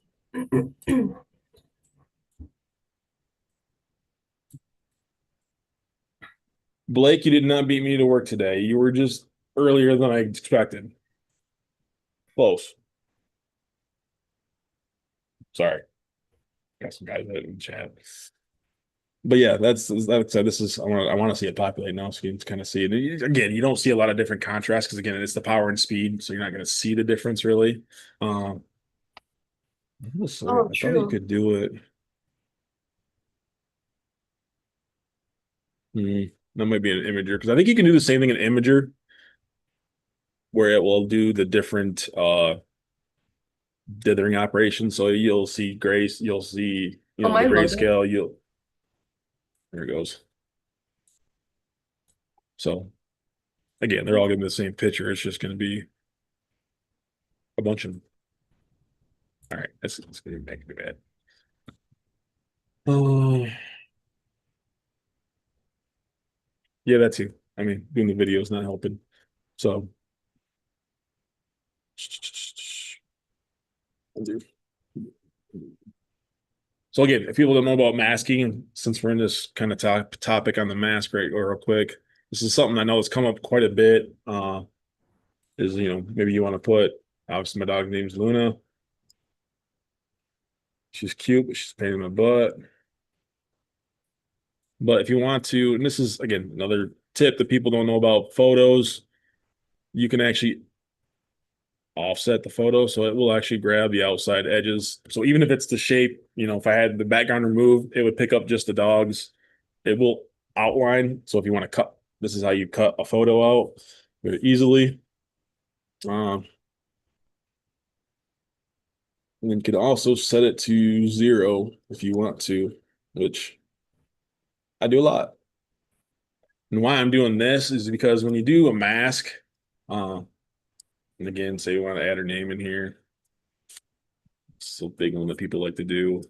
Speaker 1: Blake, you did not beat me to work today. You were just earlier than I expected. Close. Sorry. Got some guys in the chat. But yeah, that's this is I want to see it populate now so you can kind of see it. Again, you don't see a lot of different contrast because again, it's the power and speed, so you're not going to see the difference really. Honestly,
Speaker 2: Oh,
Speaker 1: I thought you
Speaker 2: true.
Speaker 1: could do it. That might be an imager because I think you can do the same thing in imager where it will do the different dithering operations. So you'll see grace, you'll see,
Speaker 2: Oh,
Speaker 1: the
Speaker 2: mine loaded.
Speaker 1: grayscale, there it goes. So again, they're all getting the same picture. It's just going to be a bunch of, all right, let's get back to that. Oh, yeah, that too. I mean, doing the video is not helping. So, so again, if people don't know about masking, since we're in this kind of topic on the mask right or real quick, this is something I know has come up quite a bit. Is maybe you want to put obviously my dog name's Luna. She's cute, but she's a pain in my butt. But if you want to, and this is again another tip that people don't know about photos, you can actually offset the photo so it will actually grab the outside edges. So even if it's the shape, if I had the background removed, it would pick up just the dogs. It will outline. So if you want to cut, this is how you cut a photo out very easily. And then you can also set it to 0 if you want to, which I do a lot. And why I'm doing this is because when you do a mask, uh, and again, say you want to add her name in here. It's a big one that people like to do.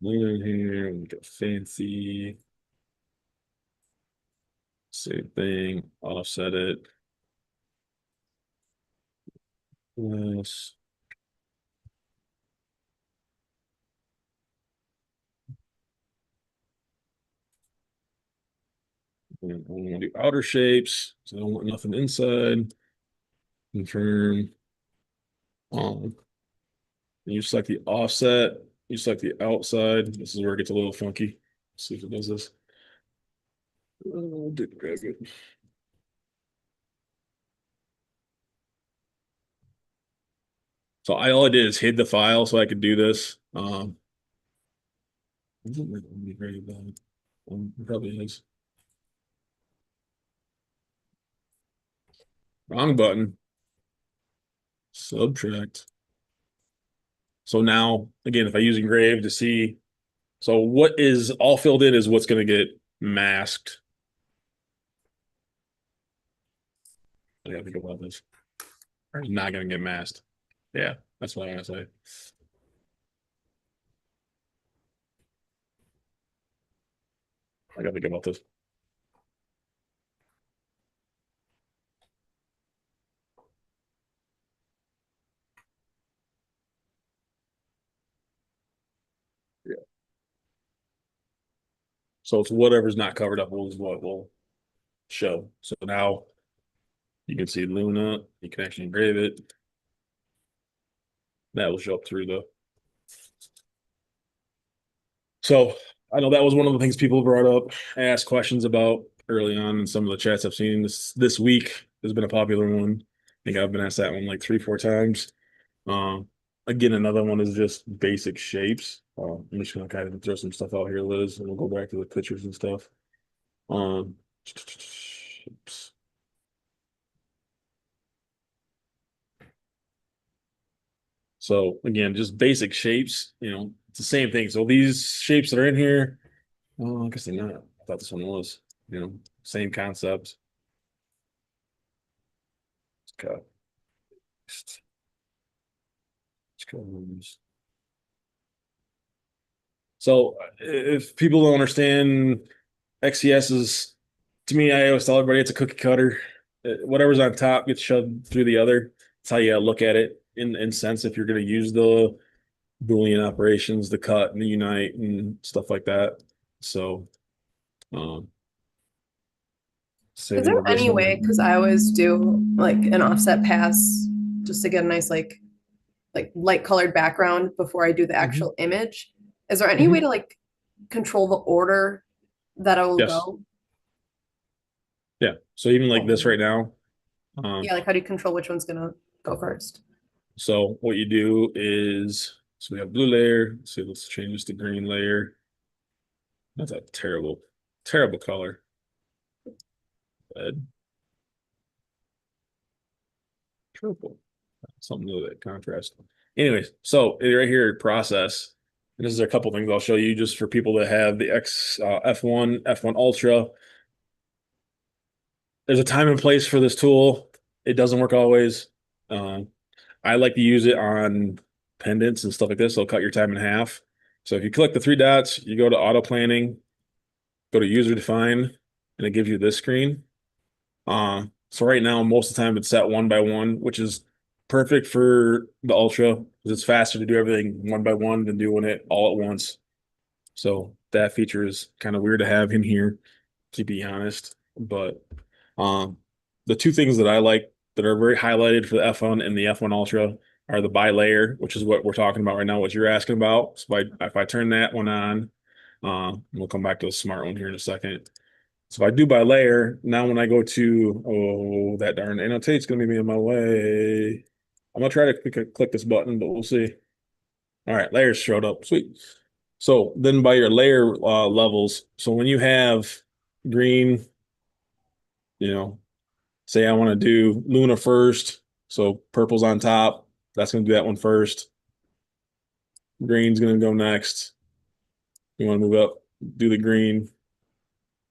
Speaker 1: Later here, we got fancy. Same thing, offset it. Yes. And I want to do outer shapes, so I don't want nothing inside. Confirm. Um, and you select the offset, you select the outside. This is where it gets a little funky. Let's see if it does this. Oh, didn't grab it. So all I did is hid the file so I could do this. Isn't it gonna be very bad? It probably is. Wrong button. Subtract. So now, again, if I use engrave to see, so what is all filled in is what's going to get masked. I gotta think about this. Or it's not going to get masked. Yeah, that's what I'm going to say. I gotta think about this. Yeah. So it's whatever's not covered up is what will show. So now you can see Luna. You can actually engrave it. That will show up through the. So I know that was one of the things people brought up, asked questions about early on in some of the chats I've seen this week. Has been a popular one. I think I've been asked that one like 3, 4 times. Again, another one is just basic shapes. I'm just gonna kind of throw some stuff out here, Liz, and we'll go back to the pictures and stuff. Shapes. So again, just basic shapes. It's the same thing. So these shapes that are in here, I guess they're not. I thought this one was. Same concept. Let's go. Let's go. So if people don't understand XCS is, to me, I always tell everybody it's a cookie cutter. Whatever's on top gets shoved through the other. That's how you look at it in sense if you're going to use the Boolean operations, the cut and the unite and stuff like that. So, um,
Speaker 2: Is there
Speaker 1: save this
Speaker 2: any way,
Speaker 1: one.
Speaker 2: because I always do like an offset pass just to get a nice like light colored background before I do the
Speaker 1: Mhm.
Speaker 2: actual image. Is there any way
Speaker 1: Mhm.
Speaker 2: to like control the order that I will
Speaker 1: Yes.
Speaker 2: go?
Speaker 1: Yeah. So even like this
Speaker 2: Oh.
Speaker 1: right now.
Speaker 2: Yeah, like how do you control which one's gonna go first?
Speaker 1: So what you do is, so we have blue layer. So let's change this to green layer. That's a terrible, terrible color. Red, purple. Something to that contrast. Anyways, so right here, process. And this is a couple things I'll show you just for people that have the F1 Ultra. There's a time and place for this tool. It doesn't work always. Um, I like to use it on pendants and stuff like this. So cut your time in half. So if you click the 3 dots, you go to auto planning, go to user define, and it gives you this screen. So right now, most of the time it's set 1 by 1, which is perfect for the Ultra because it's faster to do everything 1 by 1 than doing it all at once. So that feature is kind of weird to have in here, to be honest. But um, the two things that I like that are very highlighted for the F1 and the F1 Ultra are the bi-layer, which is what we're talking about right now, what you're asking about. So if I turn that one on, we'll come back to the smart one here in a second. So if I do by layer, now when I go to, oh, that darn annotate's going to be in my way. I'm going to try to click this button, but we'll see. All right, layers showed up. Sweet. So then by your layer levels, so when you have green, you know, say I want to do Luna first, so purple's on top, that's going to do that one first. Green's going to go next. You want to move up, do the green,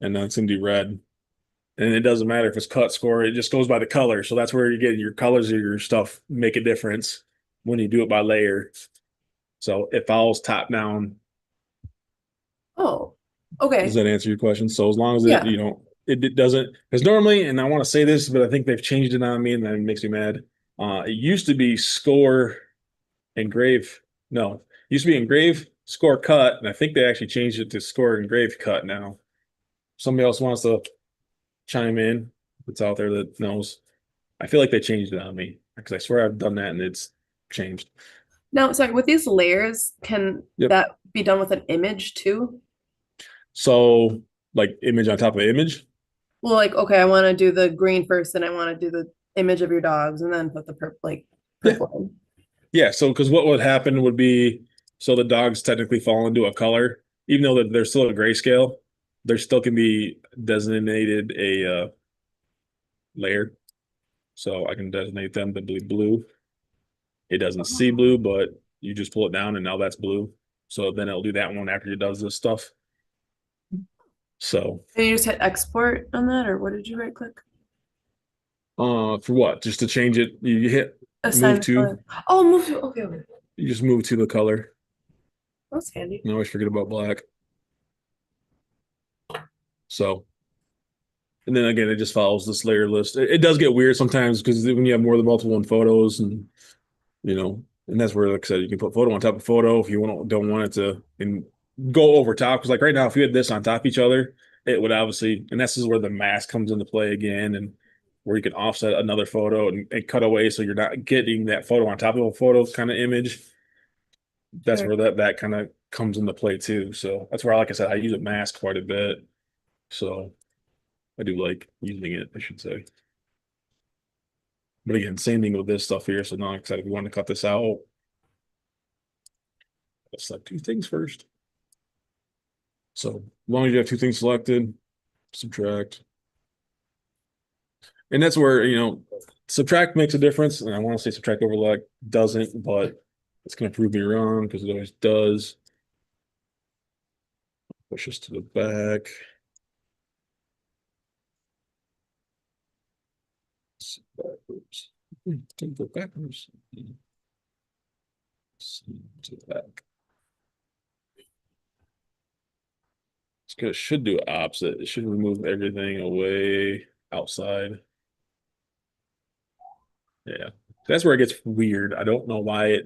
Speaker 1: and then it's going to do red. And it doesn't matter if it's cut score, it just goes by the color. So that's where you get your colors of your stuff make a difference when you do it by layer. So it follows top down.
Speaker 2: Oh,
Speaker 1: Does
Speaker 2: okay.
Speaker 1: that answer your question? So as long as
Speaker 2: Yeah.
Speaker 1: it doesn't, because normally, and I want to say this, but I think they've changed it on me and that makes me mad. It used to be score, engrave. No, it used to be engrave, score, cut. And I think they actually changed it to score, engrave, cut now. Somebody else wants to chime in that's out there that knows. I feel like they changed it on me because I swear I've done that and it's changed.
Speaker 2: Now, sorry, with these layers, can
Speaker 1: Yep.
Speaker 2: that be done with an image too?
Speaker 1: So like image on top of image.
Speaker 2: Well, like, okay, I want to do the green first, and I want to do the image of your dogs, and then put the
Speaker 1: Yeah.
Speaker 2: purple in.
Speaker 1: Yeah. So because what would happen would be so the dogs technically fall into a color, even though they're still a grayscale, there still can be designated a layer. So I can designate them to be blue. It doesn't see
Speaker 2: Oh.
Speaker 1: blue, but you just pull it down and now that's blue. So then it'll do that one after it does this stuff. So
Speaker 2: And you just hit export on that, or what did you right click?
Speaker 1: for what? Just to change it, you hit
Speaker 2: Assign
Speaker 1: move
Speaker 2: the
Speaker 1: to,
Speaker 2: color. Oh, move to, okay, okay.
Speaker 1: you just move to the color.
Speaker 2: That's handy.
Speaker 1: I always forget about black. So, and then again, it just follows this layer list. It does get weird sometimes because when you have more than multiple in photos and that's where, like I said, you can put photo on top of photo if you don't want it to and go over top. Because like right now, if you had this on top of each other, it would obviously, and this is where the mask comes into play again, and where you can offset another photo and cut away so you're not getting that photo on top of a photo kind of image. That's
Speaker 2: Sure.
Speaker 1: where that kind of comes into play too. So that's where, like I said, I use a mask quite a bit. So I do like using it, I should say. But again, same thing with this stuff here. So now, like I said, if we want to cut this out, let's select two things first. So as long as you have two things selected, subtract. And that's where, subtract makes a difference. And I want to say subtract overlap doesn't, but it's going to prove me wrong because it always does. Push this to the back. Backwards. Can go backwards. To the back. It's good. It should do opposite. It should remove everything away outside. Yeah. That's where it gets weird. I don't know why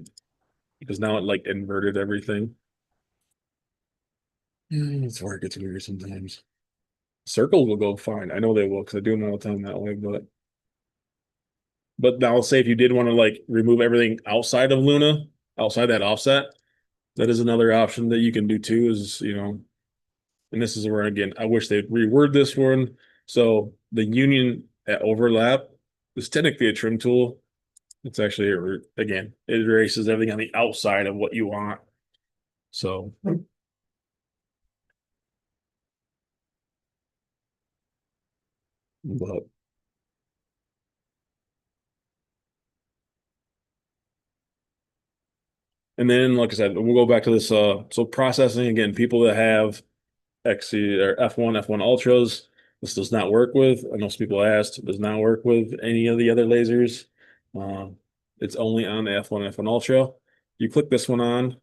Speaker 1: because now it like inverted everything. It's where it gets weird sometimes. Circles will go fine. I know they will because I do them all the time that way. But now, say if you did want to like remove everything outside of Luna, outside that offset, that is another option that you can do too. And this is where again, I wish they'd reword this one. So the union at overlap is technically a trim tool. It's actually again, it erases everything on the outside of what you want. So, but and then like I said, we'll go back to this. So processing again, people that have XC or F1 Ultras, this does not work with. I know some people asked, it does not work with any of the other lasers. It's only on the F1 Ultra. You click this one on.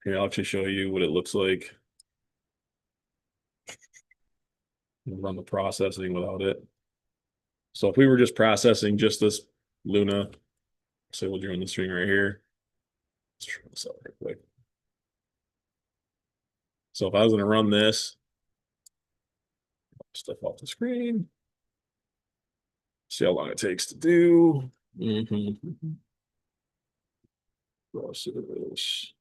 Speaker 1: Here, I'll actually show you what it looks like. Run the processing without it. So if we were just processing just this Luna, say we'll run the string right here. Let's try this out real quick. So if I was going to run this, stuff off the screen, see how long it takes to do. Process.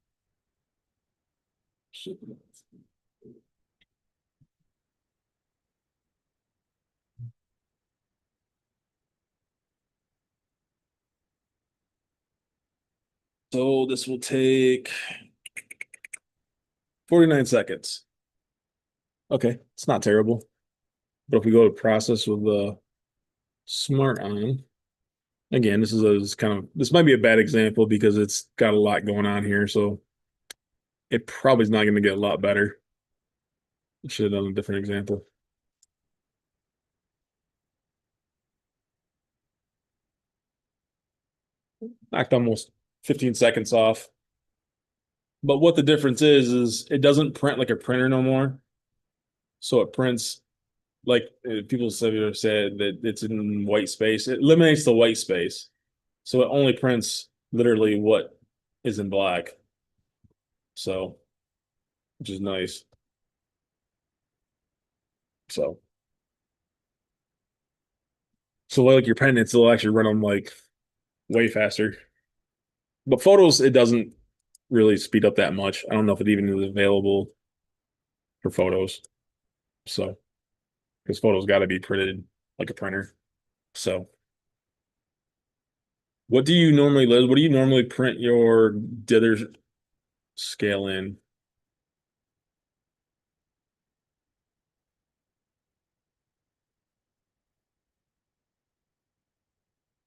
Speaker 1: So this will take 49 seconds. Okay, it's not terrible. But if we go to process with the smart on, again, this might be a bad example because it's got a lot going on here. So it probably is not going to get a lot better. I should have done a different example. Knocked almost 15 seconds off. But what the difference is it doesn't print like a printer no more. So it prints like people have said that it's in white space. It eliminates the white space. So it only prints literally what is in black. So, which is nice. So, so like your pendants, it'll actually run them like way faster. But photos, it doesn't really speed up that much. I don't know if it even is available for photos. So, because photos got to be printed like a printer. So, what do you normally print your dither scale in?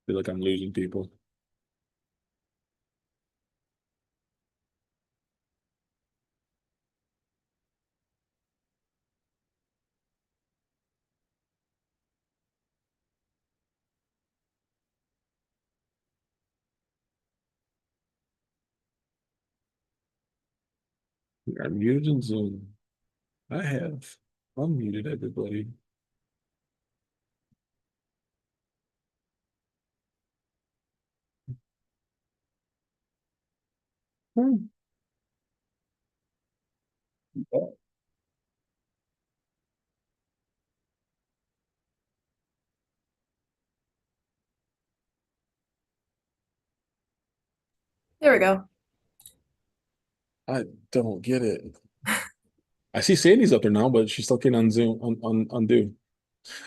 Speaker 1: I feel like I'm losing people. I'm using Zoom. I have unmuted everybody. Hmm.
Speaker 2: There we go.
Speaker 1: I don't get it. I see Sandy's up there now, but she still can't undo. All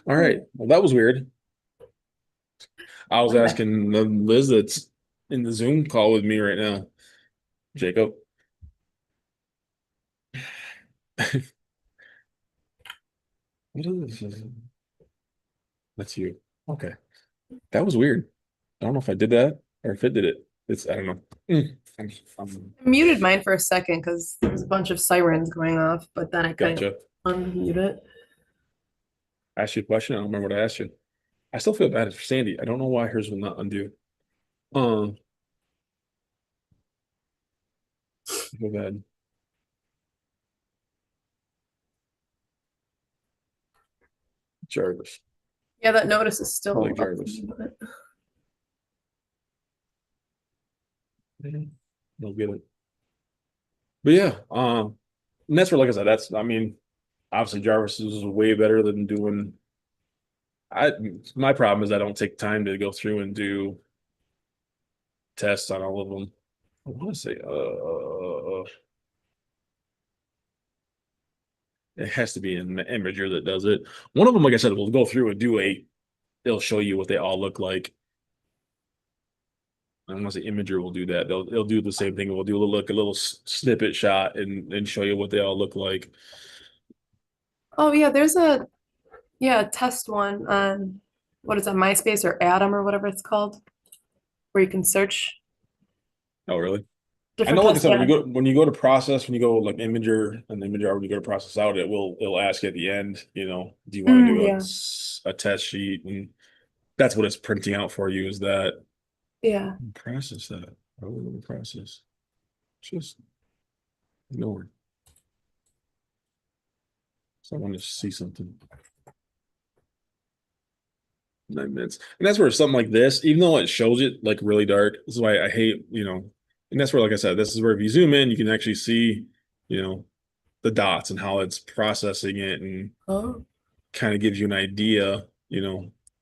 Speaker 2: Oh,
Speaker 1: right.
Speaker 2: yeah.
Speaker 1: Well, that was weird. I was
Speaker 2: I'm back.
Speaker 1: asking Liz that's in the Zoom call with me right now. Jacob. What is this? That's you. Okay. That was weird. I don't know if I did that or if it did it. It's I don't know. I'm
Speaker 2: I muted mine for a second because there was a bunch of sirens going off, but then I couldn't
Speaker 1: gotcha.
Speaker 2: unmute it.
Speaker 1: I asked you a question. I don't remember what I asked you. I still feel bad for Sandy. I don't know why hers will not undo. I feel bad. Jarvis.
Speaker 2: Yeah, that notice is
Speaker 1: I like
Speaker 2: still up for
Speaker 1: Jarvis.
Speaker 2: me, but
Speaker 1: Yeah, they'll get it. But yeah, and that's where, like I said, that's I mean, obviously Jarvis is way better than doing. I my problem is I don't take time to go through and do tests on all of them. I want to say, it has to be an imager that does it. One of them, like I said, will go through and do a. It'll show you what they all look like. I want to say imager will do that. They'll do the same thing. We'll do a little snippet shot and show you what they all look like.
Speaker 2: oh yeah, there's a yeah, test one on what is that, MySpace or Atom or whatever it's called, where you can search
Speaker 1: Oh, really? I
Speaker 2: different
Speaker 1: know, like I
Speaker 2: tests.
Speaker 1: said,
Speaker 2: Yeah.
Speaker 1: when you go to process, when you go like imager and imager, when you go to process out, it'll ask you at the end, do you want to do
Speaker 2: Yeah.
Speaker 1: a test sheet? And that's what it's printing out for you is that
Speaker 2: Yeah.
Speaker 1: process that. Oh, process. Just ignore it. So I want to see something. 9 minutes. And that's where something like this, even though it shows it like really dark, this is why I hate, and that's where, like I said, this is where if you zoom in, you can actually see, you know, the dots and how it's processing it and
Speaker 2: Oh.
Speaker 1: kind of gives you an idea.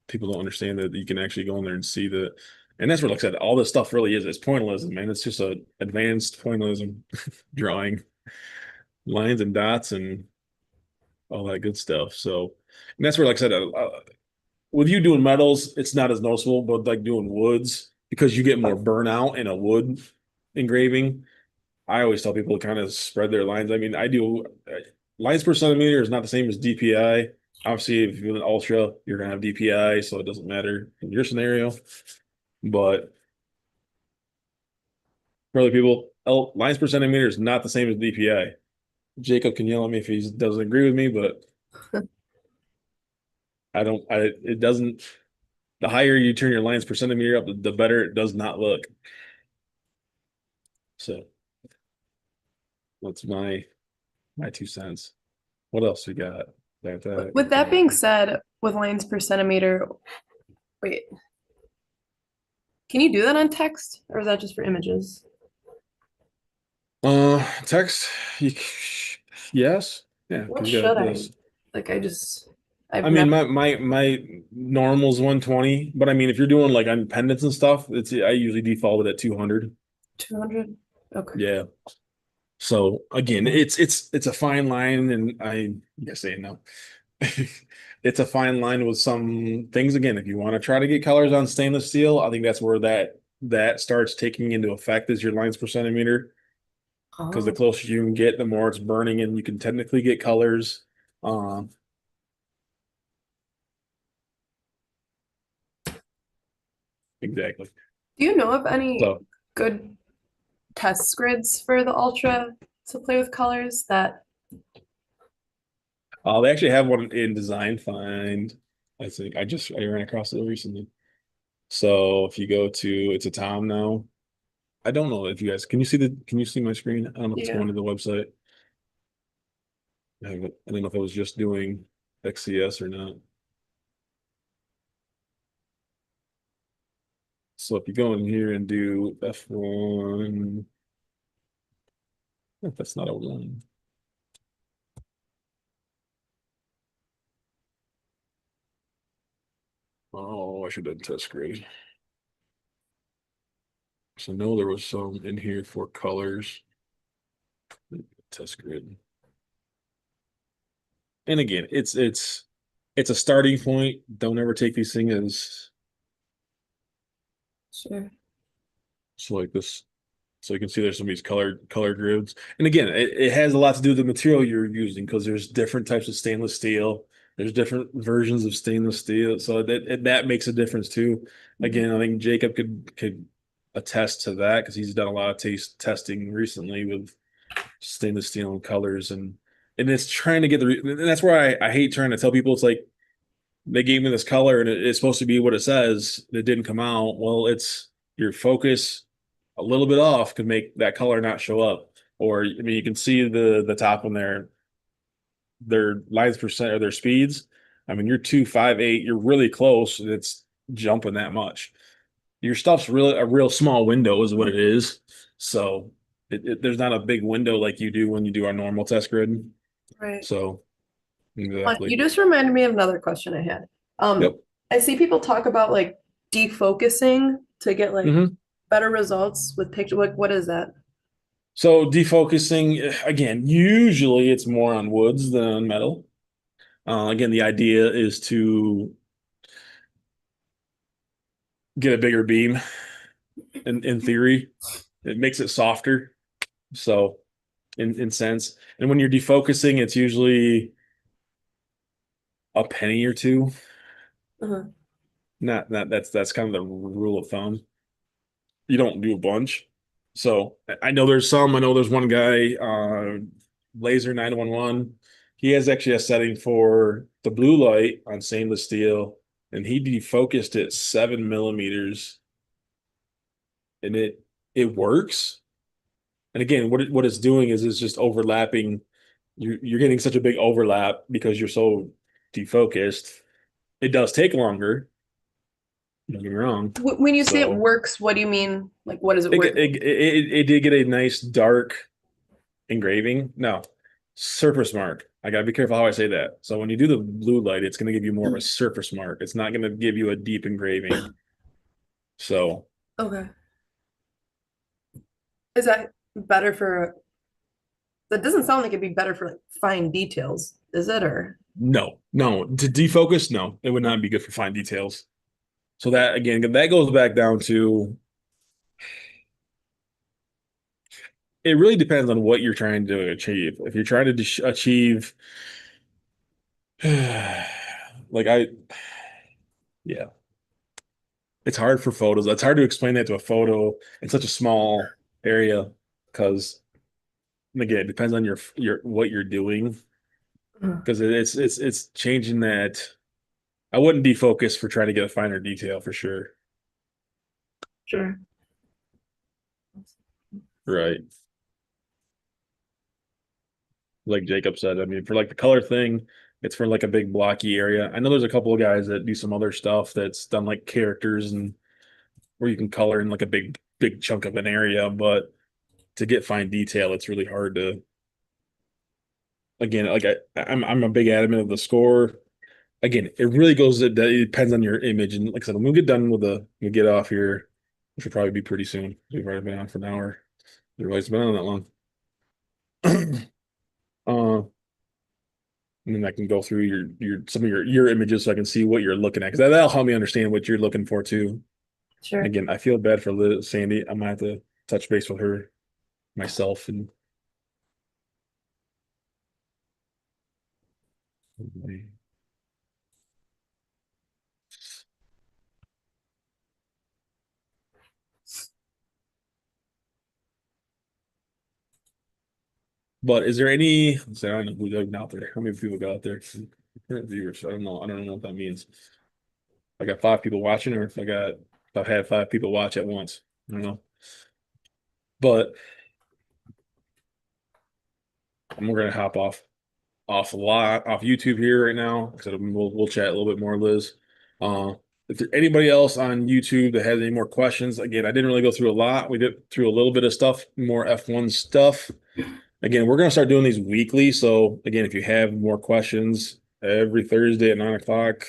Speaker 1: People don't understand that you can actually go in there and see the, and that's where, like I said, all this stuff really is. It's pointillism, man. It's just a advanced pointillism drawing lines and dots and all that good stuff. So, and that's where, like I said, with you doing metals, it's not as noticeable, but like doing woods, because you get more burnout in a wood engraving. I always tell people to kind of spread their lines. I mean, I do lines per centimeter is not the same as DPI. Obviously, if you're an ultra, you're gonna have DPI, so it doesn't matter in your scenario. But for other people, lines per centimeter is not the same as DPI. Jacob can yell at me if he doesn't agree with me, but I don't. It doesn't. The higher you turn your lines per centimeter up, the better it does not look. So that's my 2 cents. What else we got?
Speaker 2: With that being said, with lines per centimeter, wait, can you do that on text or is that just for images?
Speaker 1: Text. You, yes, yeah,
Speaker 2: What
Speaker 1: because you got
Speaker 2: should I
Speaker 1: this.
Speaker 2: like?
Speaker 1: I
Speaker 2: I've
Speaker 1: mean,
Speaker 2: never
Speaker 1: my normal's 120, but I mean, if you're doing like on pendants and stuff, I usually default it at 200.
Speaker 2: 200. Okay.
Speaker 1: Yeah. So again, it's a fine line, and I guess saying no. It's a fine line with some things. Again, if you want to try to get colors on stainless steel, I think that's where that starts taking into effect is your lines per centimeter. Because the
Speaker 2: Oh,
Speaker 1: closer you can get, the more it's burning, and you can technically get colors. Um, exactly.
Speaker 2: do you know of any
Speaker 1: So
Speaker 2: good test grids for the Ultra to play with colors that
Speaker 1: they actually have one in Design Find. I think I ran across it recently. So if you go to it's a Tom now. I don't know if you guys can you see my screen? I don't know if it's
Speaker 2: yeah.
Speaker 1: going to the website. I don't know if I was just doing XCS or not. So if you go in here and do F1, that's not a one. Oh, I should have done test grid. So I know there was some in here for colors. Test grid. And again, it's a starting point. Don't ever take these things as
Speaker 2: Sure.
Speaker 1: so like this. So you can see there's some of these color grids. And again, it has a lot to do with the material you're using because there's different types of stainless steel. There's different versions of stainless steel. So that makes a difference too.
Speaker 2: Mhm.
Speaker 1: Again, I think Jacob could attest to that because he's done a lot of taste testing recently with stainless steel and colors and it's trying to get and that's where I hate trying to tell people it's like they gave me this color and it's supposed to be what it says. It didn't come out. Well, it's your focus a little bit off could make that color not show up. Or I mean, you can see the top on their lines percent or their speeds. I mean, you're 258, you're really close, and it's jumping that much. Your stuff's really a real small window, is what it is. So there's not a big window like you do when you do our normal test grid.
Speaker 2: Right.
Speaker 1: So exactly.
Speaker 2: You just reminded me of another question I had.
Speaker 1: Yep.
Speaker 2: I see people talk about like defocusing to get like
Speaker 1: hmm
Speaker 2: better results with picture. What is that?
Speaker 1: So defocusing, again, usually it's more on woods than on metal. Again, the idea is to get a bigger beam in theory. It makes it softer. So in sense. And when you're defocusing, it's usually a penny or two.
Speaker 2: Uh-huh.
Speaker 1: Not that's kind of the rule of thumb. You don't do a bunch. So I know there's some. I know there's one guy, Laser 911. He has actually a setting for the blue light on stainless steel, and he defocused it 7 millimeters, and it works. And again, what it's doing is it's just overlapping. You're getting such a big overlap because you're so defocused. It does take longer. Don't get me wrong.
Speaker 2: When you say it
Speaker 1: So
Speaker 2: works, what do you mean? Like, what does it
Speaker 1: it
Speaker 2: work?
Speaker 1: it did get a nice dark engraving. No, surface mark. I gotta be careful how I say that. So when you do the blue light, it's gonna give you more of a surface mark. It's not gonna give you a deep engraving. So
Speaker 2: Okay. Is that better for, that doesn't sound like it'd be better for like fine details, is it? Or
Speaker 1: no, to defocus, no, it would not be good for fine details. So that again, that goes back down to it really depends on what you're trying to achieve. If you're trying to achieve, like yeah, it's hard for photos. It's hard to explain that to a photo in such a small area because again, it depends on your what you're doing
Speaker 2: Mhm.
Speaker 1: because it's changing that. I wouldn't defocus for trying to get a finer detail for sure.
Speaker 2: Sure.
Speaker 1: Right. Like Jacob said, I mean, for like the color thing, it's for like a big blocky area. I know there's a couple of guys that do some other stuff that's done like characters and where you can color in like a big chunk of an area, but to get fine detail, it's really hard to. Again, like I'm a big adamant of the score. Again, it really goes. It depends on your image, and like I said, when we get done with we get off here, which will probably be pretty soon. We've already been on for an hour. Everybody's been on that long. And then I can go through your some of your images so I can see what you're looking at because that'll help me understand what you're looking for too.
Speaker 2: Sure.
Speaker 1: Again, I feel bad for Sandy. I'm gonna have to touch base with her myself and. But is there any? Let's say I don't know who's out there. How many people got out there? Current viewers. I don't know. I don't know what that means. I got 5 people watching, or if I've had 5 people watch at once. I don't know. But we're gonna hop off a lot off YouTube here right now. So we'll chat a little bit more, Liz. Uh, if there's anybody else on YouTube that has any more questions, again, I didn't really go through a lot. We did through a little bit of stuff, more F1 stuff. Again, we're gonna start doing these weekly. So again, if you have more questions, every Thursday at 9 o'clock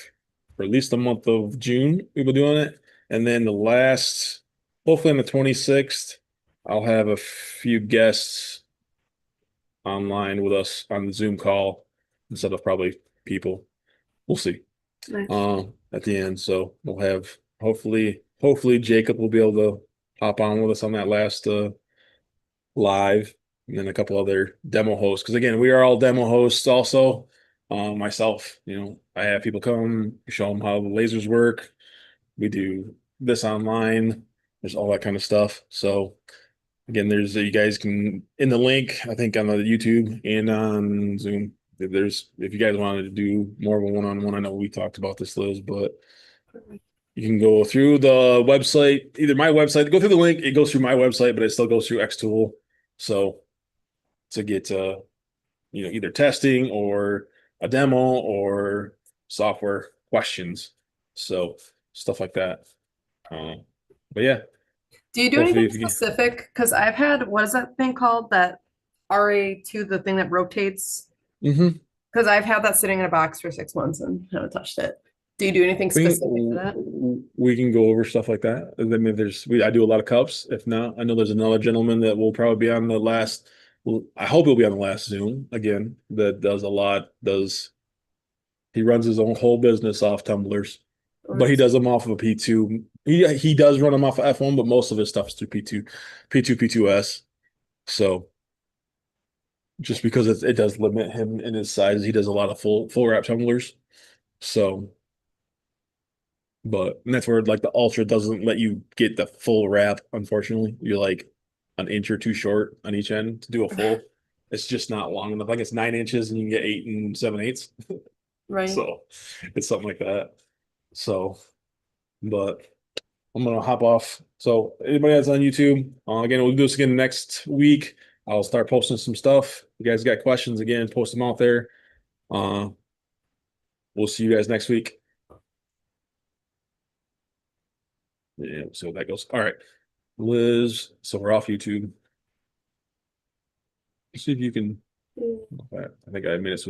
Speaker 1: for at least the month of June, we'll be doing it. And then the last hopefully on the 26th, I'll have a few guests online with us on the Zoom call instead of probably people. We'll see.
Speaker 2: Nice.
Speaker 1: At the end. So we'll have hopefully Jacob will be able to hop on with us on that last live, and then a couple other demo hosts. Because again, we are all demo hosts also. Myself, I have people come, show them how the lasers work. We do this online. There's all that kind of stuff. So again, there's you guys can in the link, I think on the YouTube and on Zoom. If you guys wanted to do more of a one-on-one, I know we talked about this, Liz, but you can go through the website, either my website, go through the link, it goes through my website, but it still goes through xTool. So to get either testing or a demo or software questions. So stuff like that. But yeah,
Speaker 2: Do you do
Speaker 1: hopefully
Speaker 2: anything
Speaker 1: if you can.
Speaker 2: specific? Because I've had, what is that thing called? That RA2, the thing that rotates?
Speaker 1: Mhm.
Speaker 2: Because I've had that sitting in a box for 6 months and haven't touched it. Do you do anything specific for that?
Speaker 1: We can go over stuff like that. I mean, I do a lot of cups. If not, I know there's another gentleman that will probably be on the last. Well, I hope he'll be on the last Zoom again. That does a lot. He runs his own whole business off tumblers,
Speaker 2: Oh,
Speaker 1: but he
Speaker 2: nice.
Speaker 1: does them off of a P2. He does run them off of F1, but most of his stuff is through P2S. So just because it does limit him in his size, he does a lot of full wrap tumblers. So. And that's where like the Ultra doesn't let you get the full wrap, unfortunately. You're like an inch or two short on each end to do a full. It's just not long enough. Like it's 9 inches and you can get 8 and 7/8.
Speaker 2: Right.
Speaker 1: So it's something like that. So, but I'm gonna hop off. So anybody that's on YouTube, again, we'll do this again next week. I'll start posting some stuff. You guys got questions again, post them out there. Uh, we'll see you guys next week. Yeah, we'll see how that goes. All right. Liz, so we're off YouTube. See if you can. I think I made it so